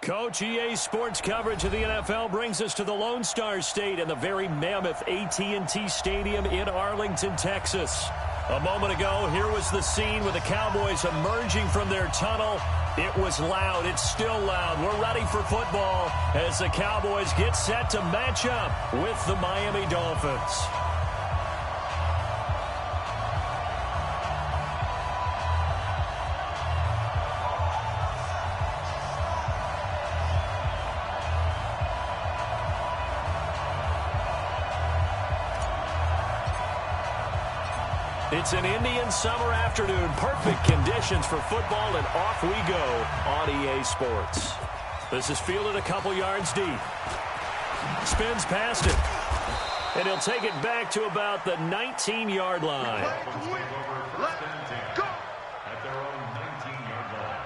Coach, EA Sports coverage of the NFL brings us to the Lone Star State and the very mammoth AT&T Stadium in Arlington, Texas. A moment ago, here was the scene with the Cowboys emerging from their tunnel. It was loud. It's still loud. We're ready for football as the Cowboys get set to match up with the Miami Dolphins. It's an Indian summer afternoon. Perfect conditions for football, and off we go on EA Sports. This is fielded a couple yards deep. Spins past it. And he'll take it back to about the 19-yard line. Let's go! At their own 19-yard line.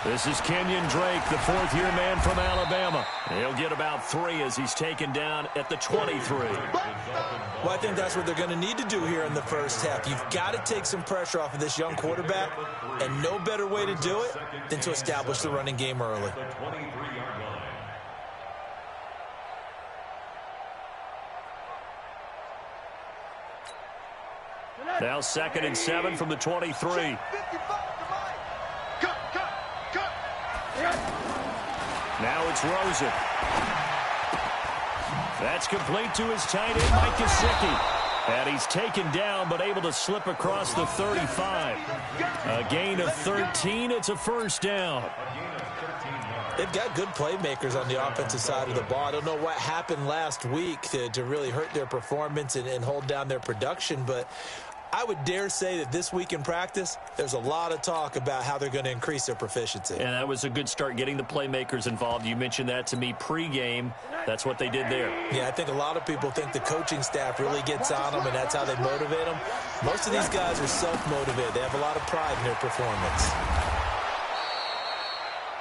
This is Kenyon Drake, the fourth-year man from Alabama. He'll get about 3 as he's taken down at the 23. Well, I think that's what they're going to need to do here in the first half. You've got to take some pressure off of this young quarterback, and no better way to do it than to establish the running game early. Now 2nd and 7 from the 23. Now it's Rosen. That's complete to his tight end, Mike Gesicki. And he's taken down, but able to slip across the 35. A gain of 13. It's a first down. They've got good playmakers on the offensive side of the ball. I don't know what happened last week to really hurt their performance and hold down their production, but I would dare say that this week in practice, there's a lot of talk about how they're going to increase their proficiency. And that was a good start, getting the playmakers involved. You mentioned that to me pregame. That's what they did there. Yeah, I think a lot of people think the coaching staff really gets on them, and that's how they motivate them. Most of these guys are self-motivated. They have a lot of pride in their performance.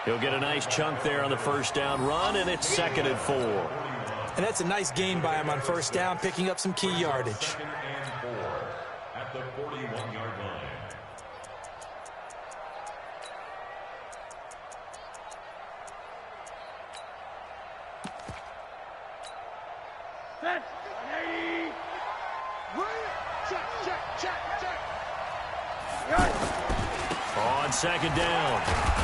He'll get a nice chunk there on the first down run, and it's 2nd and 4. And that's a nice gain by him on first down, picking up some key yardage. The 41-yard line. Set. 180. Check. On 2nd down,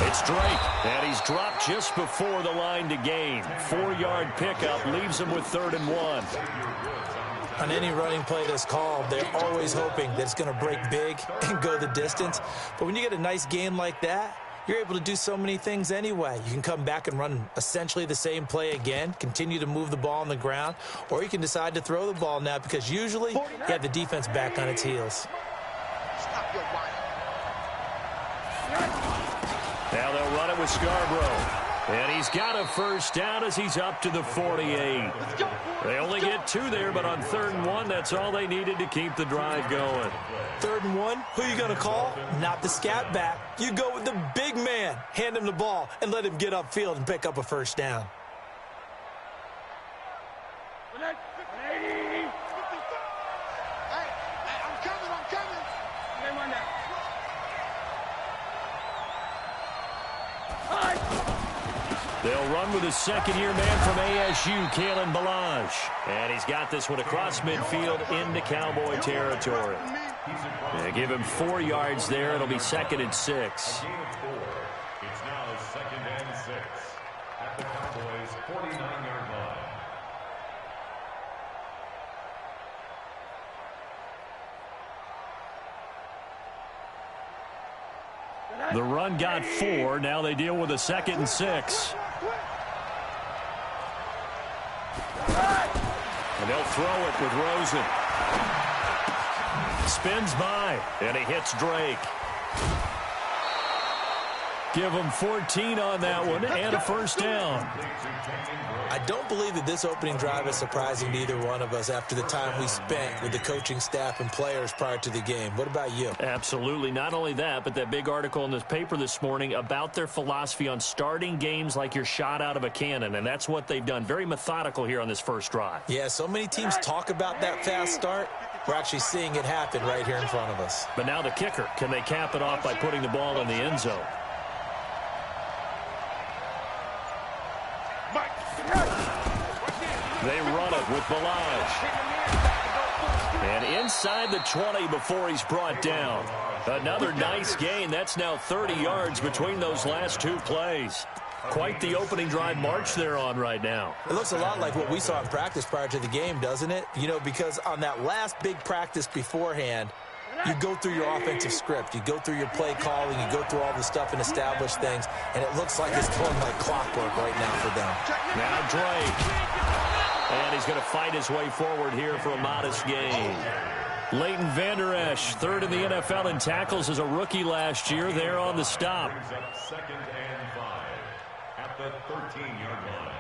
it's Drake, and he's dropped just before the line to gain. 4-yard pickup leaves him with 3rd and 1. On any running play that's called, they're always hoping that it's going to break big and go the distance. But when you get a nice gain like that, you're able to do so many things anyway. You can come back and run essentially the same play again, continue to move the ball on the ground, or you can decide to throw the ball now because usually you have the defense back on its heels. Now they'll run it with Scarborough. And he's got a first down as he's up to the 48. They only get 2 there, but on 3rd and 1, that's all they needed to keep the drive going. 3rd and 1, who are you going to call? Not the scat back. You go with the big man. Hand him the ball and let him get upfield and pick up a first down. They'll run with a 2nd-year man from ASU, Kalen Ballage. And he's got this one across midfield into Cowboy territory. They give him 4 yards there. It'll be 2nd and 6. It's now 2nd and 6 at the Cowboys' 49-yard line. The run got 4. Now they deal with a 2nd and 6. And they'll throw it with Rosen. Spins by, and he hits Drake. Give them 14 on that one and a first down. I don't believe that this opening drive is surprising to either one of us after the time we spent with the coaching staff and players prior to the game. What about you? Absolutely. Not only that, but that big article in this paper this morning about their philosophy on starting games like you're shot out of a cannon, and that's what they've done. Very methodical here on this first drive. Yeah, so many teams talk about that fast start. We're actually seeing it happen right here in front of us. But now the kicker. Can they cap it off by putting the ball in the end zone? They run it with Balaj. And inside the 20 before he's brought down. Another nice gain. That's now 30 yards between those last two plays. Quite the opening drive march they're on right now. It looks a lot like what we saw in practice prior to the game, doesn't it? You know, because on that last big practice beforehand, you go through your offensive script. You go through your play calling. You go through all the stuff and establish things. And it looks like it's going like clockwork right now for them. Now Drake. And he's going to fight his way forward here for a modest gain. Leighton Vander Esch, third in the NFL in tackles as a rookie last year. There on the stop. Second and 5 at the 13-yard line.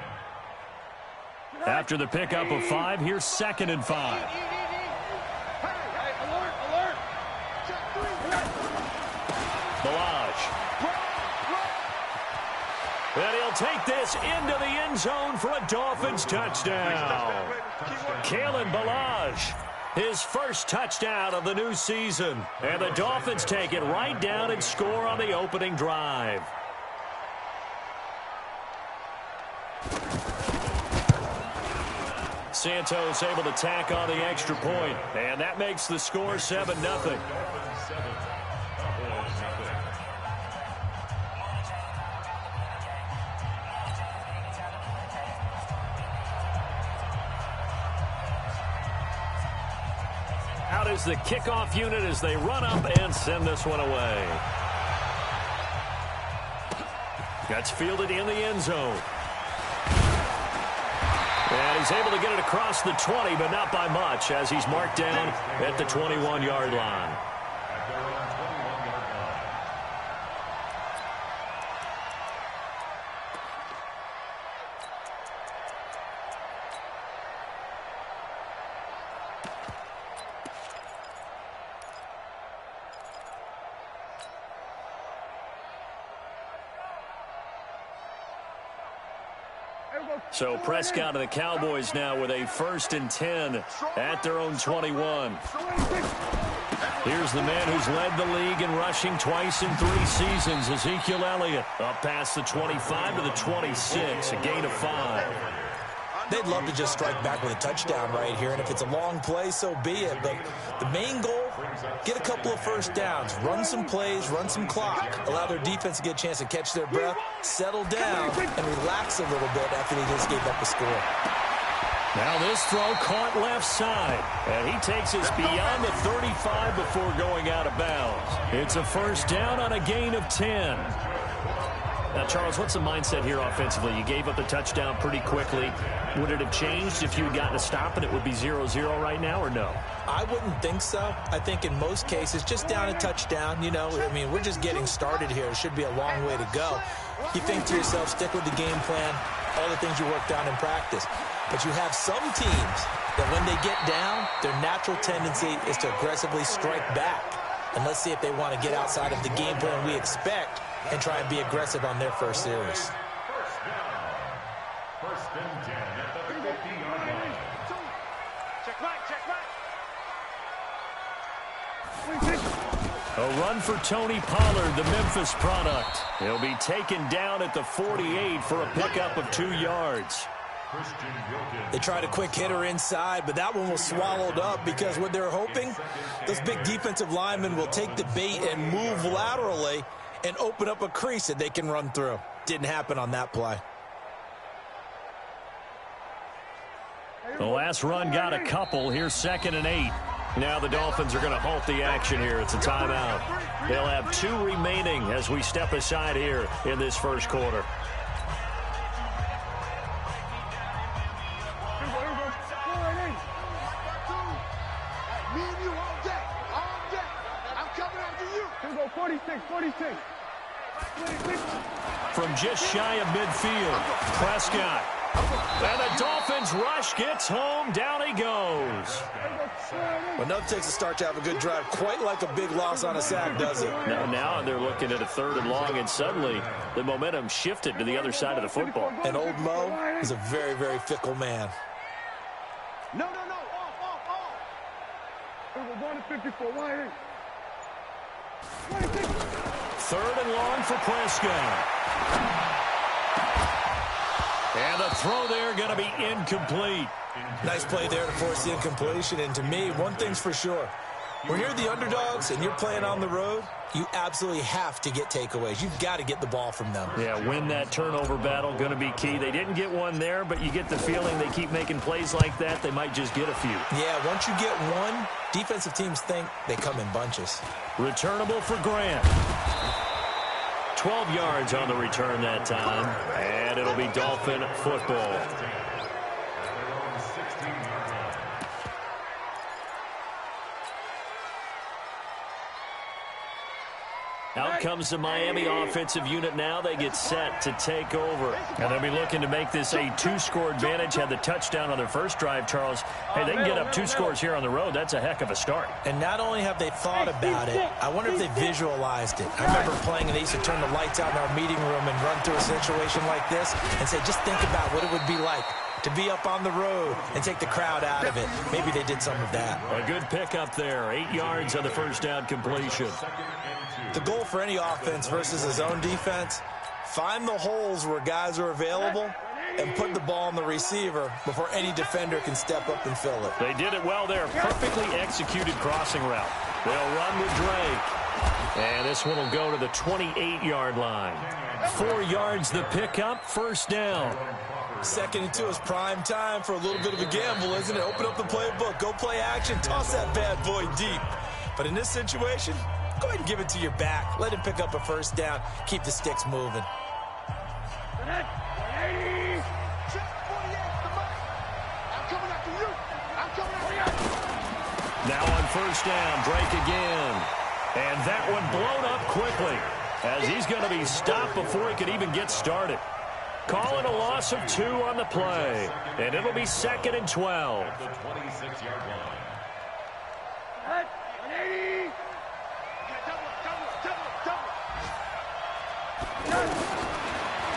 After the pickup of 5, here's second and 5. Balaj. And he'll take this into the end zone for a Dolphins touchdown. Kalen Balaj, his first touchdown of the new season. And the Dolphins take it right down and score on the opening drive. Santos able to tack on the extra point. And that makes the score 7-0. Out is the kickoff unit as they run up and send this one away. That's fielded in the end zone. And he's able to get it across the 20, but not by much, as he's marked down at the 21-yard line. So Prescott and the Cowboys now with a 1st and 10 at their own 21. Here's the man who's led the league in rushing twice in 3 seasons, Ezekiel Elliott. Up past the 25 to the 26, a gain of 5. They'd love to just strike back with a touchdown right here, and if it's a long play, so be it. But the main goal, get a couple of first downs, run some plays, run some clock, allow their defense to get a chance to catch their breath, settle down, and relax a little bit after they just gave up a score. Now this throw caught left side, and he takes us beyond the 35 before going out of bounds. It's a first down on a gain of 10. Now, Charles, what's the mindset here offensively? You gave up the touchdown pretty quickly. Would it have changed if you had gotten a stop and it would be 0-0 right now, or no? I wouldn't think so. I think in most cases, just down a touchdown, you know, I mean, we're just getting started here. It should be a long way to go. You think to yourself, stick with the game plan, all the things you worked on in practice. But you have some teams that when they get down, their natural tendency is to aggressively strike back. And let's see if they want to get outside of the game plan we expect and try and be aggressive on their first series. First and 10 at the 50-yard line. Check back. A run for Tony Pollard, the Memphis product. He'll be taken down at the 48 for a pickup of 2 yards. They tried a quick hitter inside, but that one was swallowed up because what they're hoping, those big defensive linemen will take the bait and move laterally and open up a crease that they can run through. Didn't happen on that play. The last run got a couple. Here's 2nd and 8. Now the Dolphins are going to halt the action here. It's a timeout. They'll have 2 remaining as we step aside here in this first quarter. Me and you all day. I'm coming after you. Here we go, 46. From just shy of midfield, Prescott. And the Dolphins rush gets home. Down he goes. Well, nothing takes a start to have a good drive, quite like a big loss on a sack, does it? Now they're looking at a 3rd and long, and suddenly the momentum shifted to the other side of the football. And old Mo is a very, very fickle man. No. Off. We're going to 54. Why? 3rd and long for Prescott. And the throw there going to be incomplete. Nice play there to force the incompletion. And to me, one thing's for sure. When you're the underdogs and you're playing on the road, you absolutely have to get takeaways. You've got to get the ball from them. Yeah, win that turnover battle, going to be key. They didn't get one there, but you get the feeling they keep making plays like that, they might just get a few. Yeah, once you get one, defensive teams think they come in bunches. Returnable for Grant. 12 yards on the return that time, and it'll be Dolphin football. Out comes the Miami offensive unit now. They get set to take over. And they'll be looking to make this a 2-score advantage. Had the touchdown on their first drive, Charles. Hey, they can get up 2 scores here on the road. That's a heck of a start. And not only have they thought about it, I wonder if they visualized it. I remember playing and they used to turn the lights out in our meeting room and run through a situation like this and say, just think about what it would be like to be up on the road and take the crowd out of it. Maybe they did some of that. A good pickup there. 8 yards on the first down completion. The goal for any offense versus a zone defense, find the holes where guys are available and put the ball on the receiver before any defender can step up and fill it. They did it well there. Perfectly executed crossing route. They'll run with Drake. And this one will go to the 28-yard line. 4 yards the pickup, first down. 2nd and 2 is prime time for a little bit of a gamble, isn't it? Open up the playbook, go play action, toss that bad boy deep. But in this situation, go ahead and give it to your back. Let him pick up a first down. Keep the sticks moving. Now on first down, Drake again. And that one blown up quickly as he's going to be stopped before he could even get started. Calling a loss of 2 on the play. And it'll be 2nd and 12. The 26-yard line.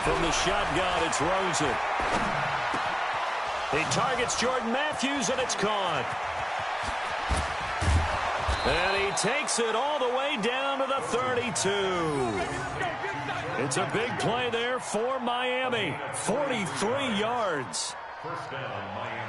From the shotgun, it's Rosen. He targets Jordan Matthews, and it's caught. And he takes it all the way down to the 32. It's a big play there for Miami. 43 yards. First down, Miami.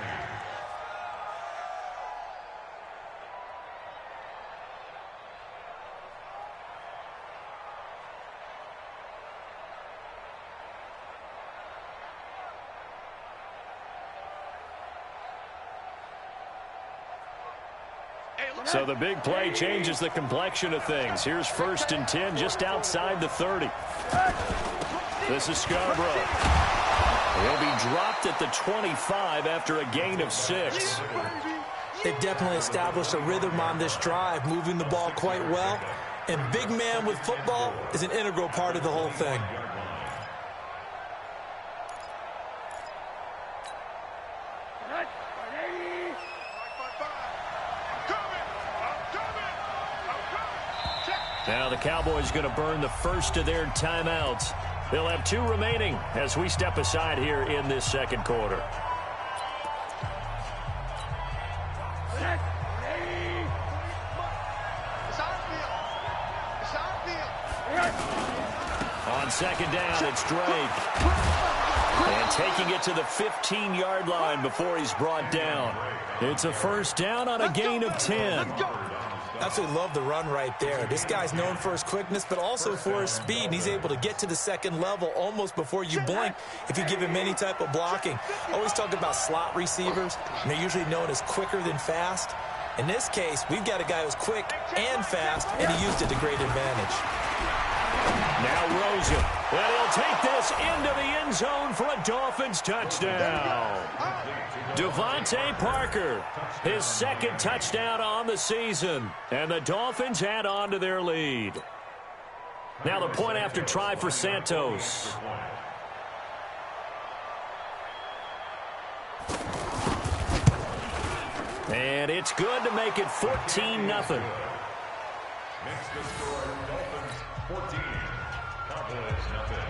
So the big play changes the complexion of things. Here's 1st and 10 just outside the 30. This is Scarborough. He'll be dropped at the 25 after a gain of 6. They've definitely established a rhythm on this drive, moving the ball quite well. And big man with football is an integral part of the whole thing. Now the Cowboys going to burn the first of their timeouts. They'll have 2 remaining as we step aside here in this second quarter. On second down, it's Drake. And taking it to the 15-yard line before he's brought down. It's a first down on a gain of 10. Absolutely love the run right there. This guy's known for his quickness, but also for his speed. And he's able to get to the second level almost before you blink if you give him any type of blocking. Always talk about slot receivers, and they're usually known as quicker than fast. In this case, we've got a guy who's quick and fast, and he used it to great advantage. Now Rosen. And he'll take this into the end zone for a Dolphins touchdown. Devontae Parker, his 2nd touchdown on the season. And the Dolphins add on to their lead. Now the point after try for Santos. And it's good to make it 14-0. Makes the score Dolphins 14, Cowboys nothing.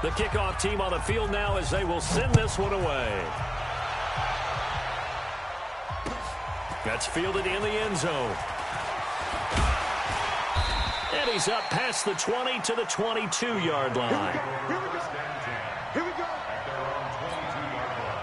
The kickoff team on the field now as they will send this one away. That's fielded in the end zone. And he's up past the 20 to the 22-yard line. Here we go. At their own 22-yard line.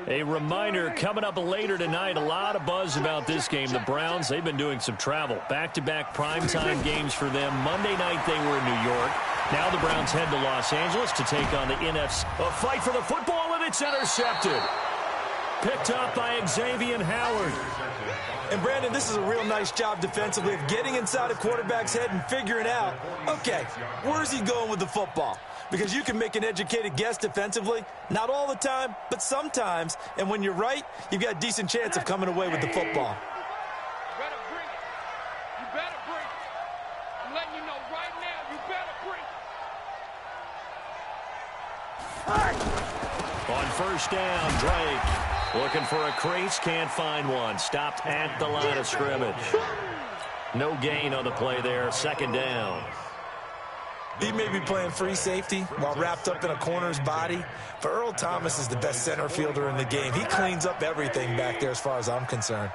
A reminder, coming up later tonight, a lot of buzz about this game. The Browns, they've been doing some travel. Back-to-back primetime games for them. Monday night they were in New York. Now the Browns head to Los Angeles to take on the NFC. A fight for the football, and it's intercepted. Picked up by Xavier Howard. And, Brandon, this is a real nice job defensively of getting inside a quarterback's head and figuring out, okay, where's he going with the football? Because you can make an educated guess defensively. Not all the time, but sometimes. And when you're right, you've got a decent chance of coming away with the football. You better bring it. You better bring it. I'm letting you know right now, you better bring it. On first down, Drake looking for a crease, can't find one. Stopped at the line of scrimmage. No gain on the play there, second down. He may be playing free safety while wrapped up in a corner's body, but Earl Thomas is the best center fielder in the game. He cleans up everything back there as far as I'm concerned.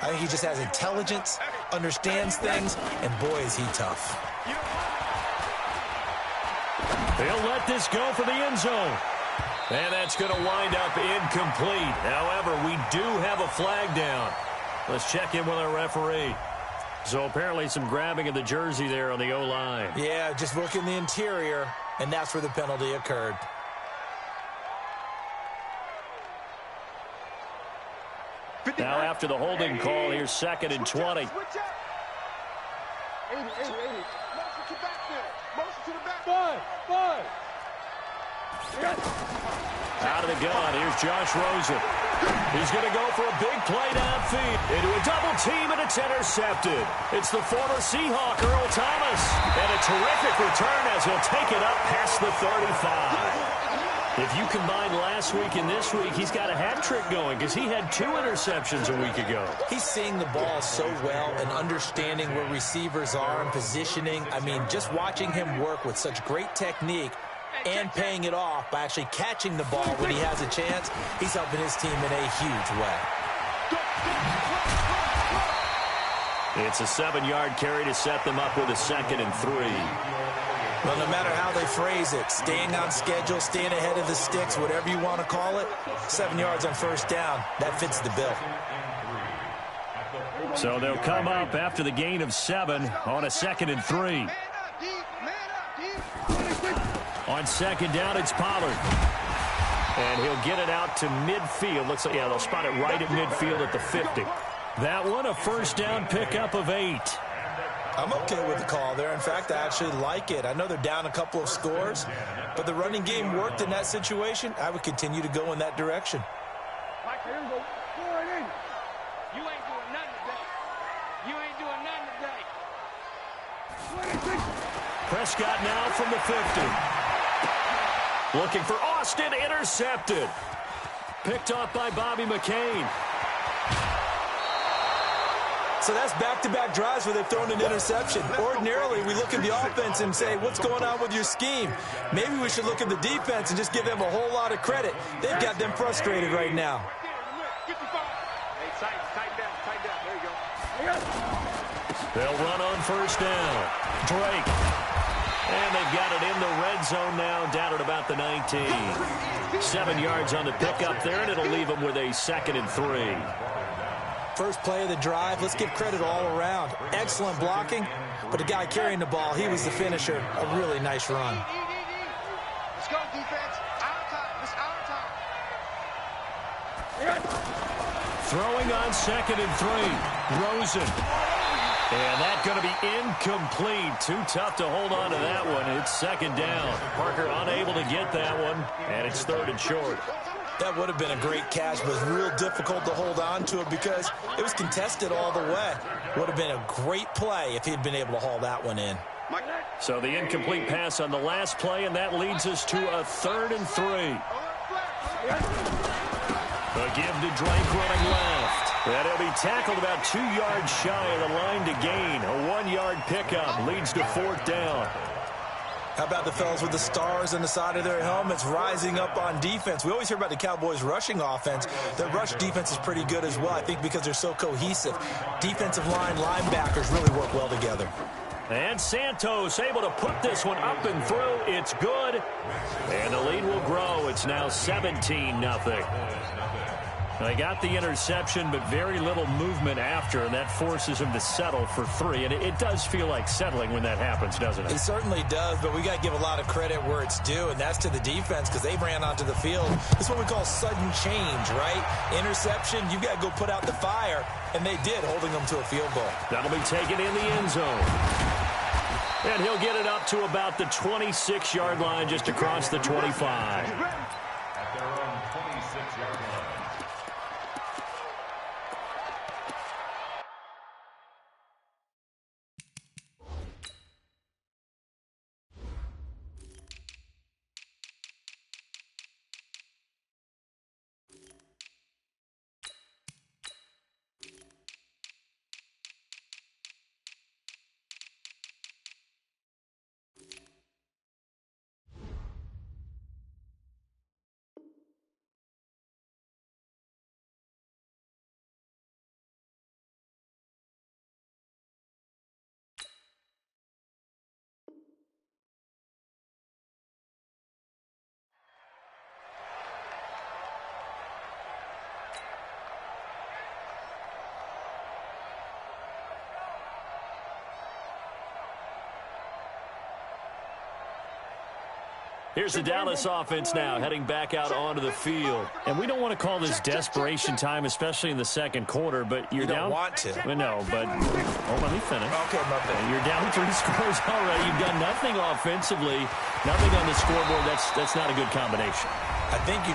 I think he just has intelligence, understands things, and boy, is he tough. They'll let this go for the end zone. And that's going to wind up incomplete. However, we do have a flag down. Let's check in with our referee. So apparently some grabbing of the jersey there on the O-line. Yeah, just working the interior, and that's where the penalty occurred. Now after the holding call, here's second and 20. 80. Motion to backfield. Motion to the back. Five. Out of the gun, here's Josh Rosen. He's going to go for a big play downfield. Into a double team, and it's intercepted. It's the former Seahawk, Earl Thomas. And a terrific return as he'll take it up past the 35. If you combine last week and this week, he's got a hat trick going because he had 2 interceptions a week ago. He's seeing the ball so well and understanding where receivers are and positioning. I mean, just watching him work with such great technique and paying it off by actually catching the ball when he has a chance, he's helping his team in a huge way. It's a 7-yard carry to set them up with a second and 3. Well, no matter how they phrase it, staying on schedule, staying ahead of the sticks, whatever you want to call it, 7 yards on first down, that fits the bill. So they'll come up after the gain of 7 on a second and 3. On second down, it's Pollard. And he'll get it out to midfield. Looks like, yeah, they'll spot it right at midfield at the 50. That one, a first down pickup of 8. I'm okay with the call there. In fact, I actually like it. I know they're down a couple of scores, but the running game worked in that situation. I would continue to go in that direction. Here we go. You ain't doing nothing today. You ain't doing nothing today. Prescott now from the 50. Looking for Austin, intercepted. Picked off by Bobby McCain. So that's back-to-back drives where they've thrown an interception. Ordinarily, we look at the offense and say, what's going on with your scheme? Maybe we should look at the defense and just give them a whole lot of credit. They've got them frustrated right now. Hey, tight down. There you go. They'll run on first down. Drake. And they've got it in the red zone now, down at about the 19. 7 yards on the pickup there, and it'll leave them with a second and 3. First play of the drive, let's give credit all around. Excellent blocking, but the guy carrying the ball, he was the finisher. A really nice run. Let's go, defense. Our time. It's our time. Throwing on second and 3. Rosen. And that going to be incomplete. Too tough to hold on to that one. It's second down. Parker unable to get that one, and it's third and short. That would have been a great catch, but it was real difficult to hold on to it because it was contested all the way. Would have been a great play if he'd been able to haul that one in. So the incomplete pass on the last play, and that leads us to a 3rd and 3. A give to Drake running left. And he'll be tackled about 2 yards shy of the line to gain. A 1-yard pickup leads to 4th down. How about the fellas with the stars on the side of their helmets rising up on defense? We always hear about the Cowboys' rushing offense. Their rush defense is pretty good as well, I think, because they're so cohesive. Defensive line, linebackers really work well together. And Santos able to put this one up and through. It's good. And the lead will grow. It's now 17-0. They got the interception, but very little movement after, and that forces him to settle for 3. And it does feel like settling when that happens, doesn't it? It certainly does, but we got to give a lot of credit where it's due, and that's to the defense because they ran onto the field. It's what we call sudden change, right? Interception, you've got to go put out the fire, and they did, holding them to a field goal. That'll be taken in the end zone. And he'll get it up to about the 26-yard line, just across the 25. At their own 26-yard line. Here's the Dallas offense now, heading back out onto the field. And we don't want to call this desperation time, especially in the second quarter, but you're down. You don't want to. No, but let me finish. Okay, my bad. You're down 3 scores already. You've done nothing offensively, nothing on the scoreboard. That's not a good combination. I think you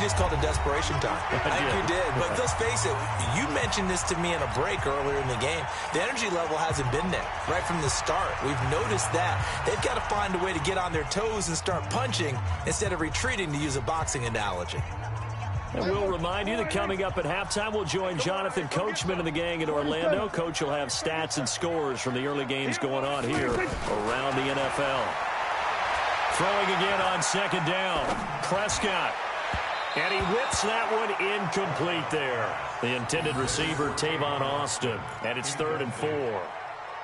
just called it desperation time. I think you did. But let's face it, you mentioned this to me in a break earlier in the game. The energy level hasn't been there right from the start. We've noticed that. They've got to find a way to get on their toes and start punching instead of retreating, to use a boxing analogy. And we'll remind you that coming up at halftime, we'll join Jonathan Coachman and the gang in Orlando. Coach will have stats and scores from the early games going on here around the NFL. Throwing again on second down. Prescott. And he whips that one incomplete there. The intended receiver, Tavon Austin. And it's 3rd and 4.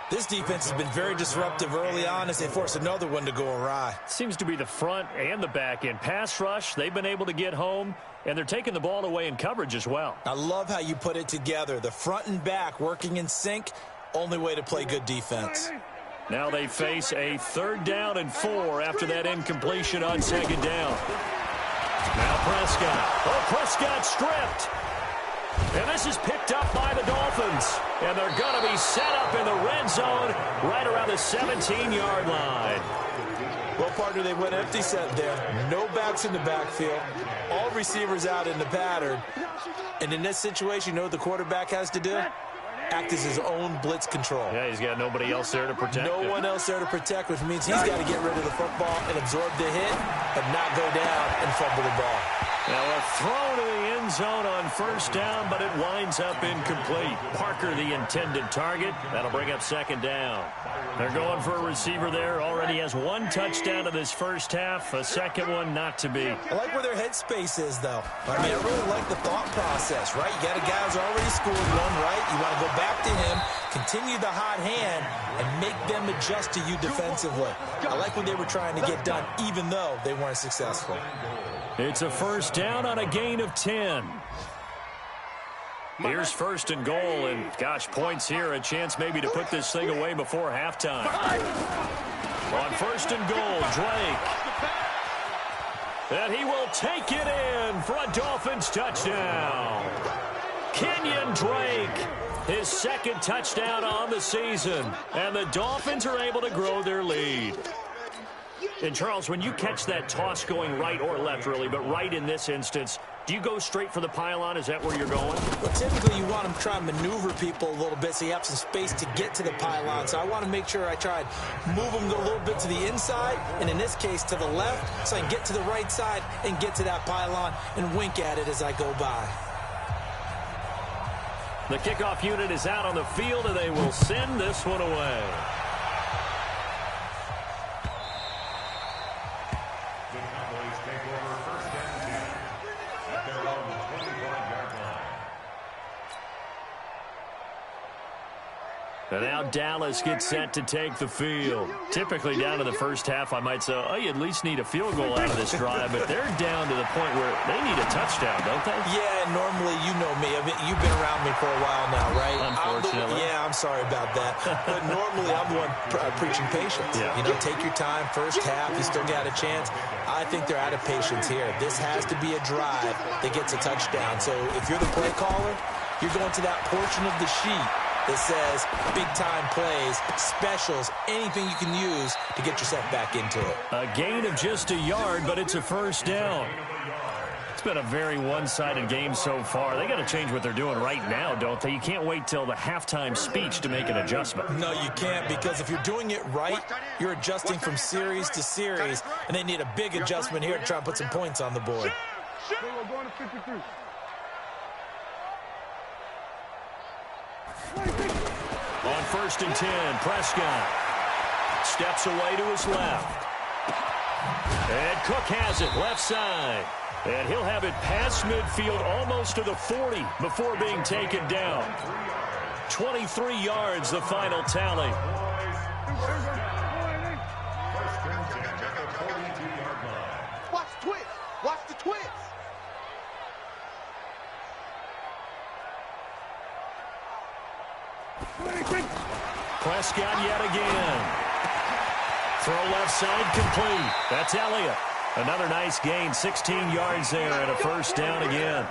This defense has been very disruptive early on as they force another one to go awry. Seems to be the front and the back end. Pass rush, they've been able to get home, and they're taking the ball away in coverage as well. I love how you put it together. The front and back working in sync, only way to play good defense. Now they face a 3rd down and 4 after that incompletion on second down. Now Prescott. Oh, Prescott stripped. And this is picked up by the Dolphins. And they're going to be set up in the red zone right around the 17-yard line. Well, partner, they went empty set there. No backs in the backfield. All receivers out in the pattern. And in this situation, you know what the quarterback has to do? Act as his own blitz control. Yeah, he's got nobody else there to protect him. No one else there to protect, which means he's got to get rid of the football and absorb the hit, but not go down and fumble the ball. Now a throw to the end zone on 1st down, but it winds up incomplete. Parker, the intended target. That'll bring up 2nd down. They're going for a receiver there. Already has 1 touchdown in this first half. A second one not to be. I like where their headspace is, though. I mean, I really like the thought process, right? You got a guy who's already scored one, right? You want to go back to him, continue the hot hand, and make them adjust to you defensively. I like what they were trying to get done, even though they weren't successful. It's a 1st down on a gain of 10. Here's 1st and goal, and gosh, points here, a chance maybe to put this thing away before halftime. On 1st and goal, Drake. And he will take it in for a Dolphins touchdown. Kenyon Drake His second touchdown on the season. And the Dolphins are able to grow their lead. And, Charles, when you catch that toss going right or left, really, but right in this instance, do you go straight for the pylon? Is that where you're going? Well, typically you want to try and maneuver people a little bit so you have some space to get to the pylon. So I want to make sure I try and move them a little bit to the inside, and in this case to the left, so I can get to the right side and get to that pylon and wink at it as I go by. The kickoff unit is out on the field, and they will send this one away. And now Dallas gets set to take the field. Typically down to the first half, I might say, oh, you at least need a field goal out of this drive, but they're down to the point where they need a touchdown, don't they? Yeah, normally, you know me. You've been around me for a while now, right? Unfortunately. I'm sorry about that. But normally, I'm the one preaching patience. Yeah. You know, take your time. First half, you still got a chance. I think they're out of patience here. This has to be a drive that gets a touchdown. So if you're the play caller, you're going to that portion of the sheet that says big-time plays, specials, anything you can use to get yourself back into it. A gain of just a yard, but it's a first down. It's been a very one-sided game so far. They got to change what they're doing right now, don't they? You can't wait till the halftime speech to make an adjustment. No, you can't, because if you're doing it right, you're adjusting from series to series, and they need a big adjustment here to try and put some points on the board. We're going to 53. On 1st and 10, Prescott steps away to his left. And Cook has it left side. And he'll have it past midfield almost to the 40 before being taken down. 23 yards, the final tally. Watch the twist. Watch the twist. Prescott yet again. Throw left side complete. That's Elliott. Another nice gain, 16 yards there and a first down again.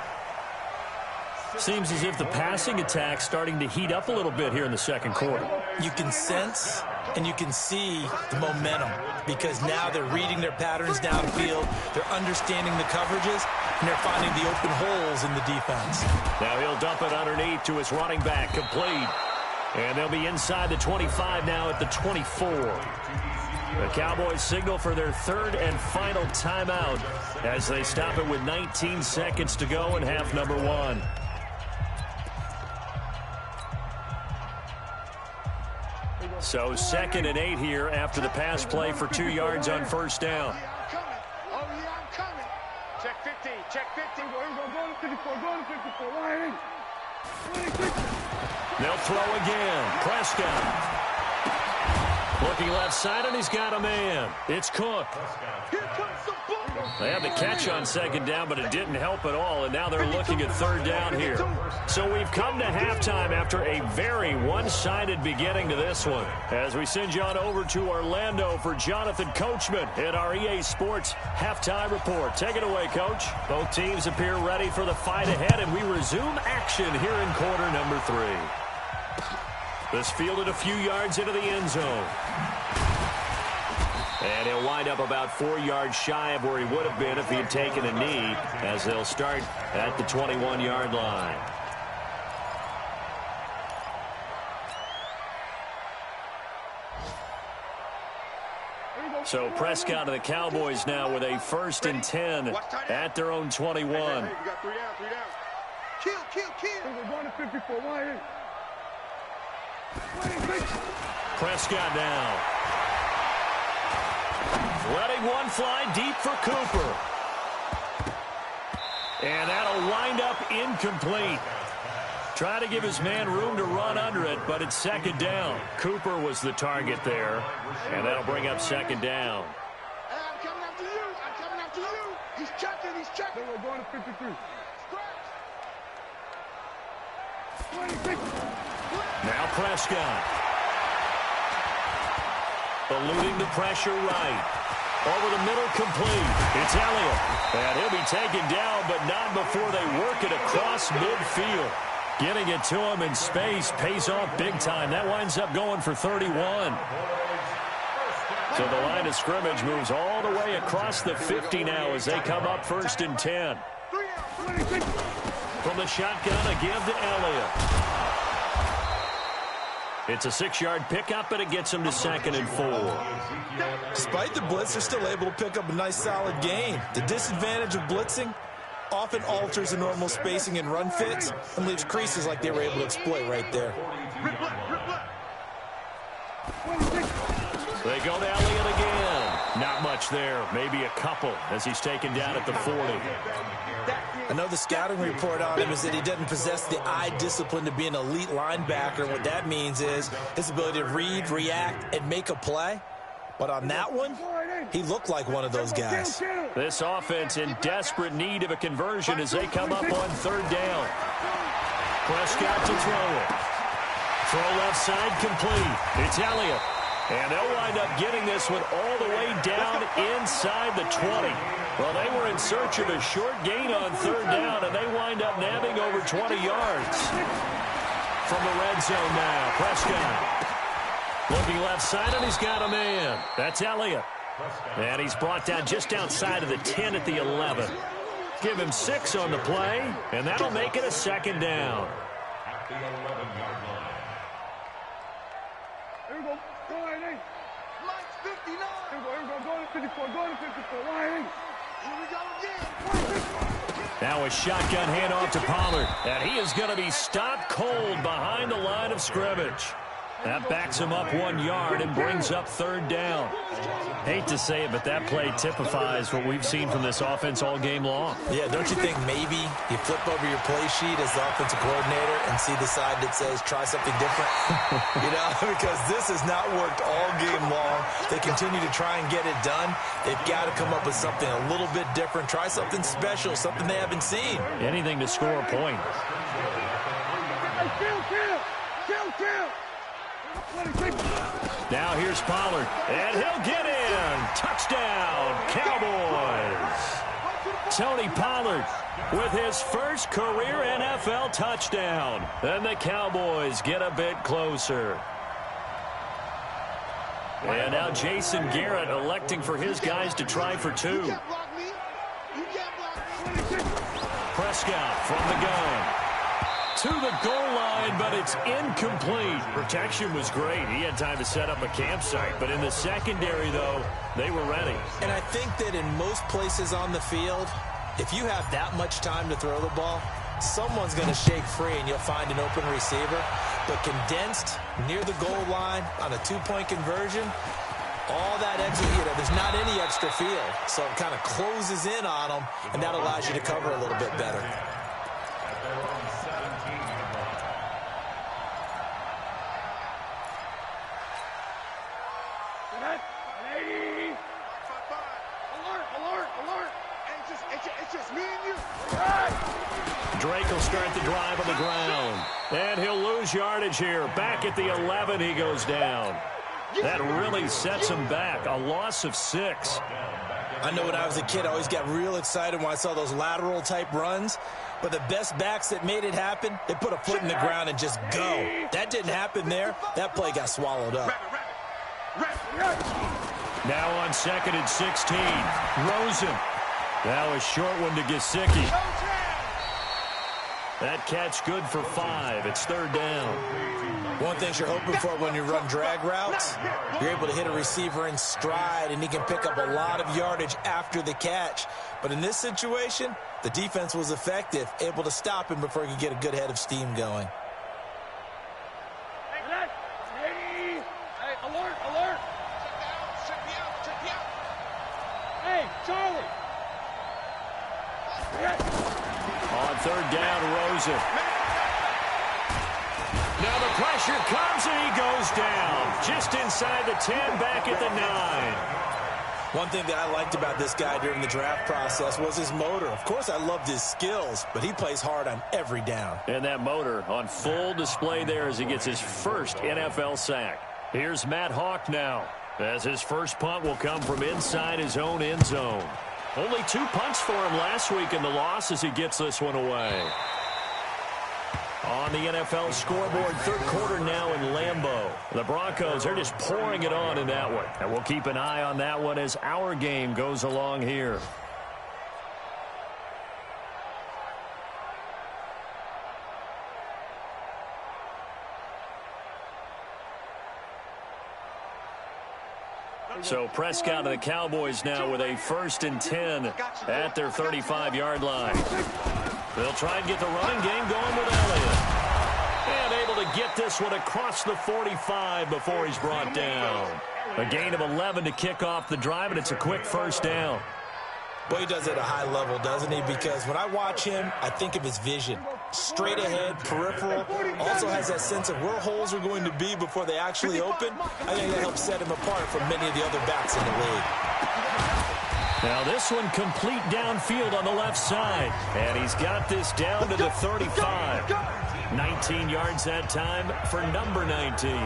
Seems as if the passing attack's starting to heat up a little bit here in the second quarter. You can sense and you can see the momentum because now they're reading their patterns downfield, they're understanding the coverages, and they're finding the open holes in the defense. Now he'll dump it underneath to his running back, complete. And they'll be inside the 25 now at the 24. The Cowboys signal for their third and final timeout as they stop it with 19 seconds to go in half number one. So 2nd and 8 here after the pass play for 2 yards on first down. Oh, yeah, I'm coming. Check 50. Check 50. Go to 54. Go to 54. They'll throw again. Prescott. Looking left side, and he's got a man. It's Cook. Here comes the ball. They had the catch on second down, but it didn't help at all, and now they're looking at third down here. So we've come to halftime after a very one-sided beginning to this one. As we send you on over to Orlando for Jonathan Coachman in our EA Sports Halftime Report. Take it away, Coach. Both teams appear ready for the fight ahead, and we resume action here in quarter number 3. This fielded a few yards into the end zone. And he'll wind up about 4 yards shy of where he would have been if he had taken a knee, as they'll start at the 21-yard line. So Prescott and the Cowboys now with a 1st and 10 at their own 21. You got 3 down, 3 down. Kill. We're going to 54. Why? Prescott now. Letting one fly deep for Cooper. And that'll wind up incomplete. Try to give his man room to run under it, but it's 2nd down. Cooper was the target there, and that'll bring up 2nd down. Hey, I'm coming after you. He's checking. We're going to 53. Now Prescott. Eluding the pressure right. Over the middle, complete. It's Elliott. And he'll be taken down, but not before they work it across midfield. Getting it to him in space pays off big time. That winds up going for 31. So the line of scrimmage moves all the way across the 50 now as they come up 1st and 10. From the shotgun, a give to Elliott. It's a 6-yard pickup, but it gets him to 2nd and 4. Despite the blitz, they're still able to pick up a nice, solid gain. The disadvantage of blitzing often alters the normal spacing and run fits and leaves creases like they were able to exploit right there. They go to Elliott again. Not much there. Maybe a couple as he's taken down at the 40. I know the scouting report on him is that he doesn't possess the eye discipline to be an elite linebacker. And what that means is his ability to read, react, and make a play. But on that one, he looked like one of those guys. This offense in desperate need of a conversion as they come up on 3rd down. Prescott to throw it. Throw left side complete. It's Elliott. And they'll wind up getting this one all the way down inside the 20. Well, they were in search of a short gain on 3rd down, and they wind up nabbing over 20 yards. From the red zone now, Prescott. Looking left side, and he's got a man. That's Elliott. And he's brought down just outside of the 10 at the 11. Give him 6 on the play, and that'll make it a 2nd down. At the 11-yard line. Here we go. Go ahead, hey. Mike's 59. Here we go. Go to 54. Go to 54. Go ahead, hey. Here we go again. Now a shotgun handoff to Pollard. And he is going to be stopped cold behind the line of scrimmage. That backs him up 1 yard and brings up 3rd down. Hate to say it, but that play typifies what we've seen from this offense all game long. Yeah, don't you think maybe you flip over your play sheet as the offensive coordinator and see the side that says try something different? You know, because this has not worked all game long. They continue to try and get it done. They've got to come up with something a little bit different. Try something special, something they haven't seen. Anything to score a point. Kill. Now here's Pollard, and he'll get in. Touchdown, Cowboys. Tony Pollard with his first career NFL touchdown. And the Cowboys get a bit closer. And now Jason Garrett electing for his guys to try for 2. Prescott from the gun. To the goal line, but it's incomplete. Protection was great. He had time to set up a campsite. But in the secondary, though, they were ready. And I think that in most places on the field, if you have that much time to throw the ball, someone's going to shake free and you'll find an open receiver. But condensed near the goal line on a 2-point conversion, all that extra, there's not any extra field. So it kind of closes in on them, and that allows you to cover a little bit better. Drake will start the drive on the ground. And he'll lose yardage here. Back at the 11, he goes down. That really sets him back. A loss of 6. I know when I was a kid, I always got real excited when I saw those lateral-type runs. But the best backs that made it happen, they put a foot in the ground and just go. That didn't happen there. That play got swallowed up. Now on 2nd and 16. Rosen. Now a short one to Gesicki. That catch good for 5. It's 3rd down. One thing you're hoping for when you run drag routes, you're able to hit a receiver in stride, and he can pick up a lot of yardage after the catch. But in this situation, the defense was effective, able to stop him before he could get a good head of steam going. Hey, alert. Check me out. Hey, Charlie. On 3rd down, Rosen. Now the pressure comes and he goes down. Just inside the 10, back at the 9. One thing that I liked about this guy during the draft process was his motor. Of course, I loved his skills, but he plays hard on every down. And that motor on full display there as he gets his first NFL sack. Here's Matt Hawk now, as his first punt will come from inside his own end zone. Only 2 punts for him last week in the loss as he gets this one away. On the NFL scoreboard, third quarter now in Lambeau. The Broncos are just pouring it on in that one. And we'll keep an eye on that one as our game goes along here. So Prescott and the Cowboys now with a 1st and 10 at their 35-yard line. They'll try and get the running game going with Elliott. And able to get this one across the 45 before he's brought down. A gain of 11 to kick off the drive, and it's a quick first down. Boy, he does it at a high level, doesn't he? Because when I watch him, I think of his vision. Straight ahead, peripheral. Also has that sense of where holes are going to be before they actually open. I think that helps set him apart from many of the other backs in the league. Now this one complete downfield on the left side. And he's got this down to the 35. 19 yards that time for number 19.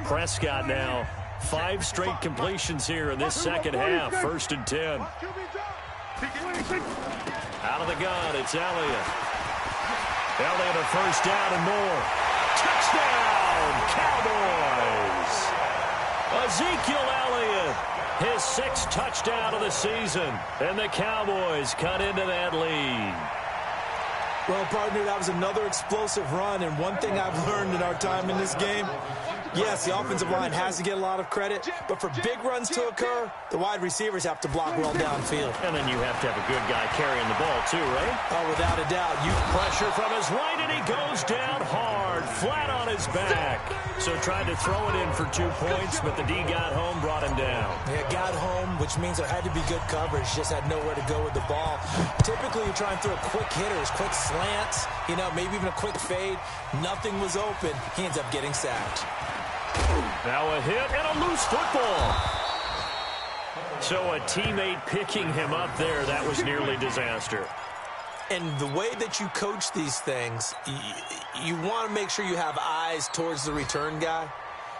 Prescott now 5 straight completions here in this second half. 1st and 10. Out of the gun, it's Elliott. Elliott a first down and more. Touchdown, Cowboys! Ezekiel Elliott, his 6th touchdown of the season. And the Cowboys cut into that lead. Well, partner, that was another explosive run. And one thing I've learned in our time in this game, yes, the offensive line has to get a lot of credit, but for big runs to occur, the wide receivers have to block well downfield. And then you have to have a good guy carrying the ball too, right? Oh, without a doubt. Pressure from his right, and he goes down hard, flat on his back. So tried to throw it in for 2 points, but the D got home, brought him down. Yeah, got home, which means there had to be good coverage. Just had nowhere to go with the ball. Typically, you try and throw quick hitters, quick slants, maybe even a quick fade. Nothing was open. He ends up getting sacked. Now a hit and a loose football. So a teammate picking him up there, that was nearly disaster. And the way that you coach these things, you want to make sure you have eyes towards the return guy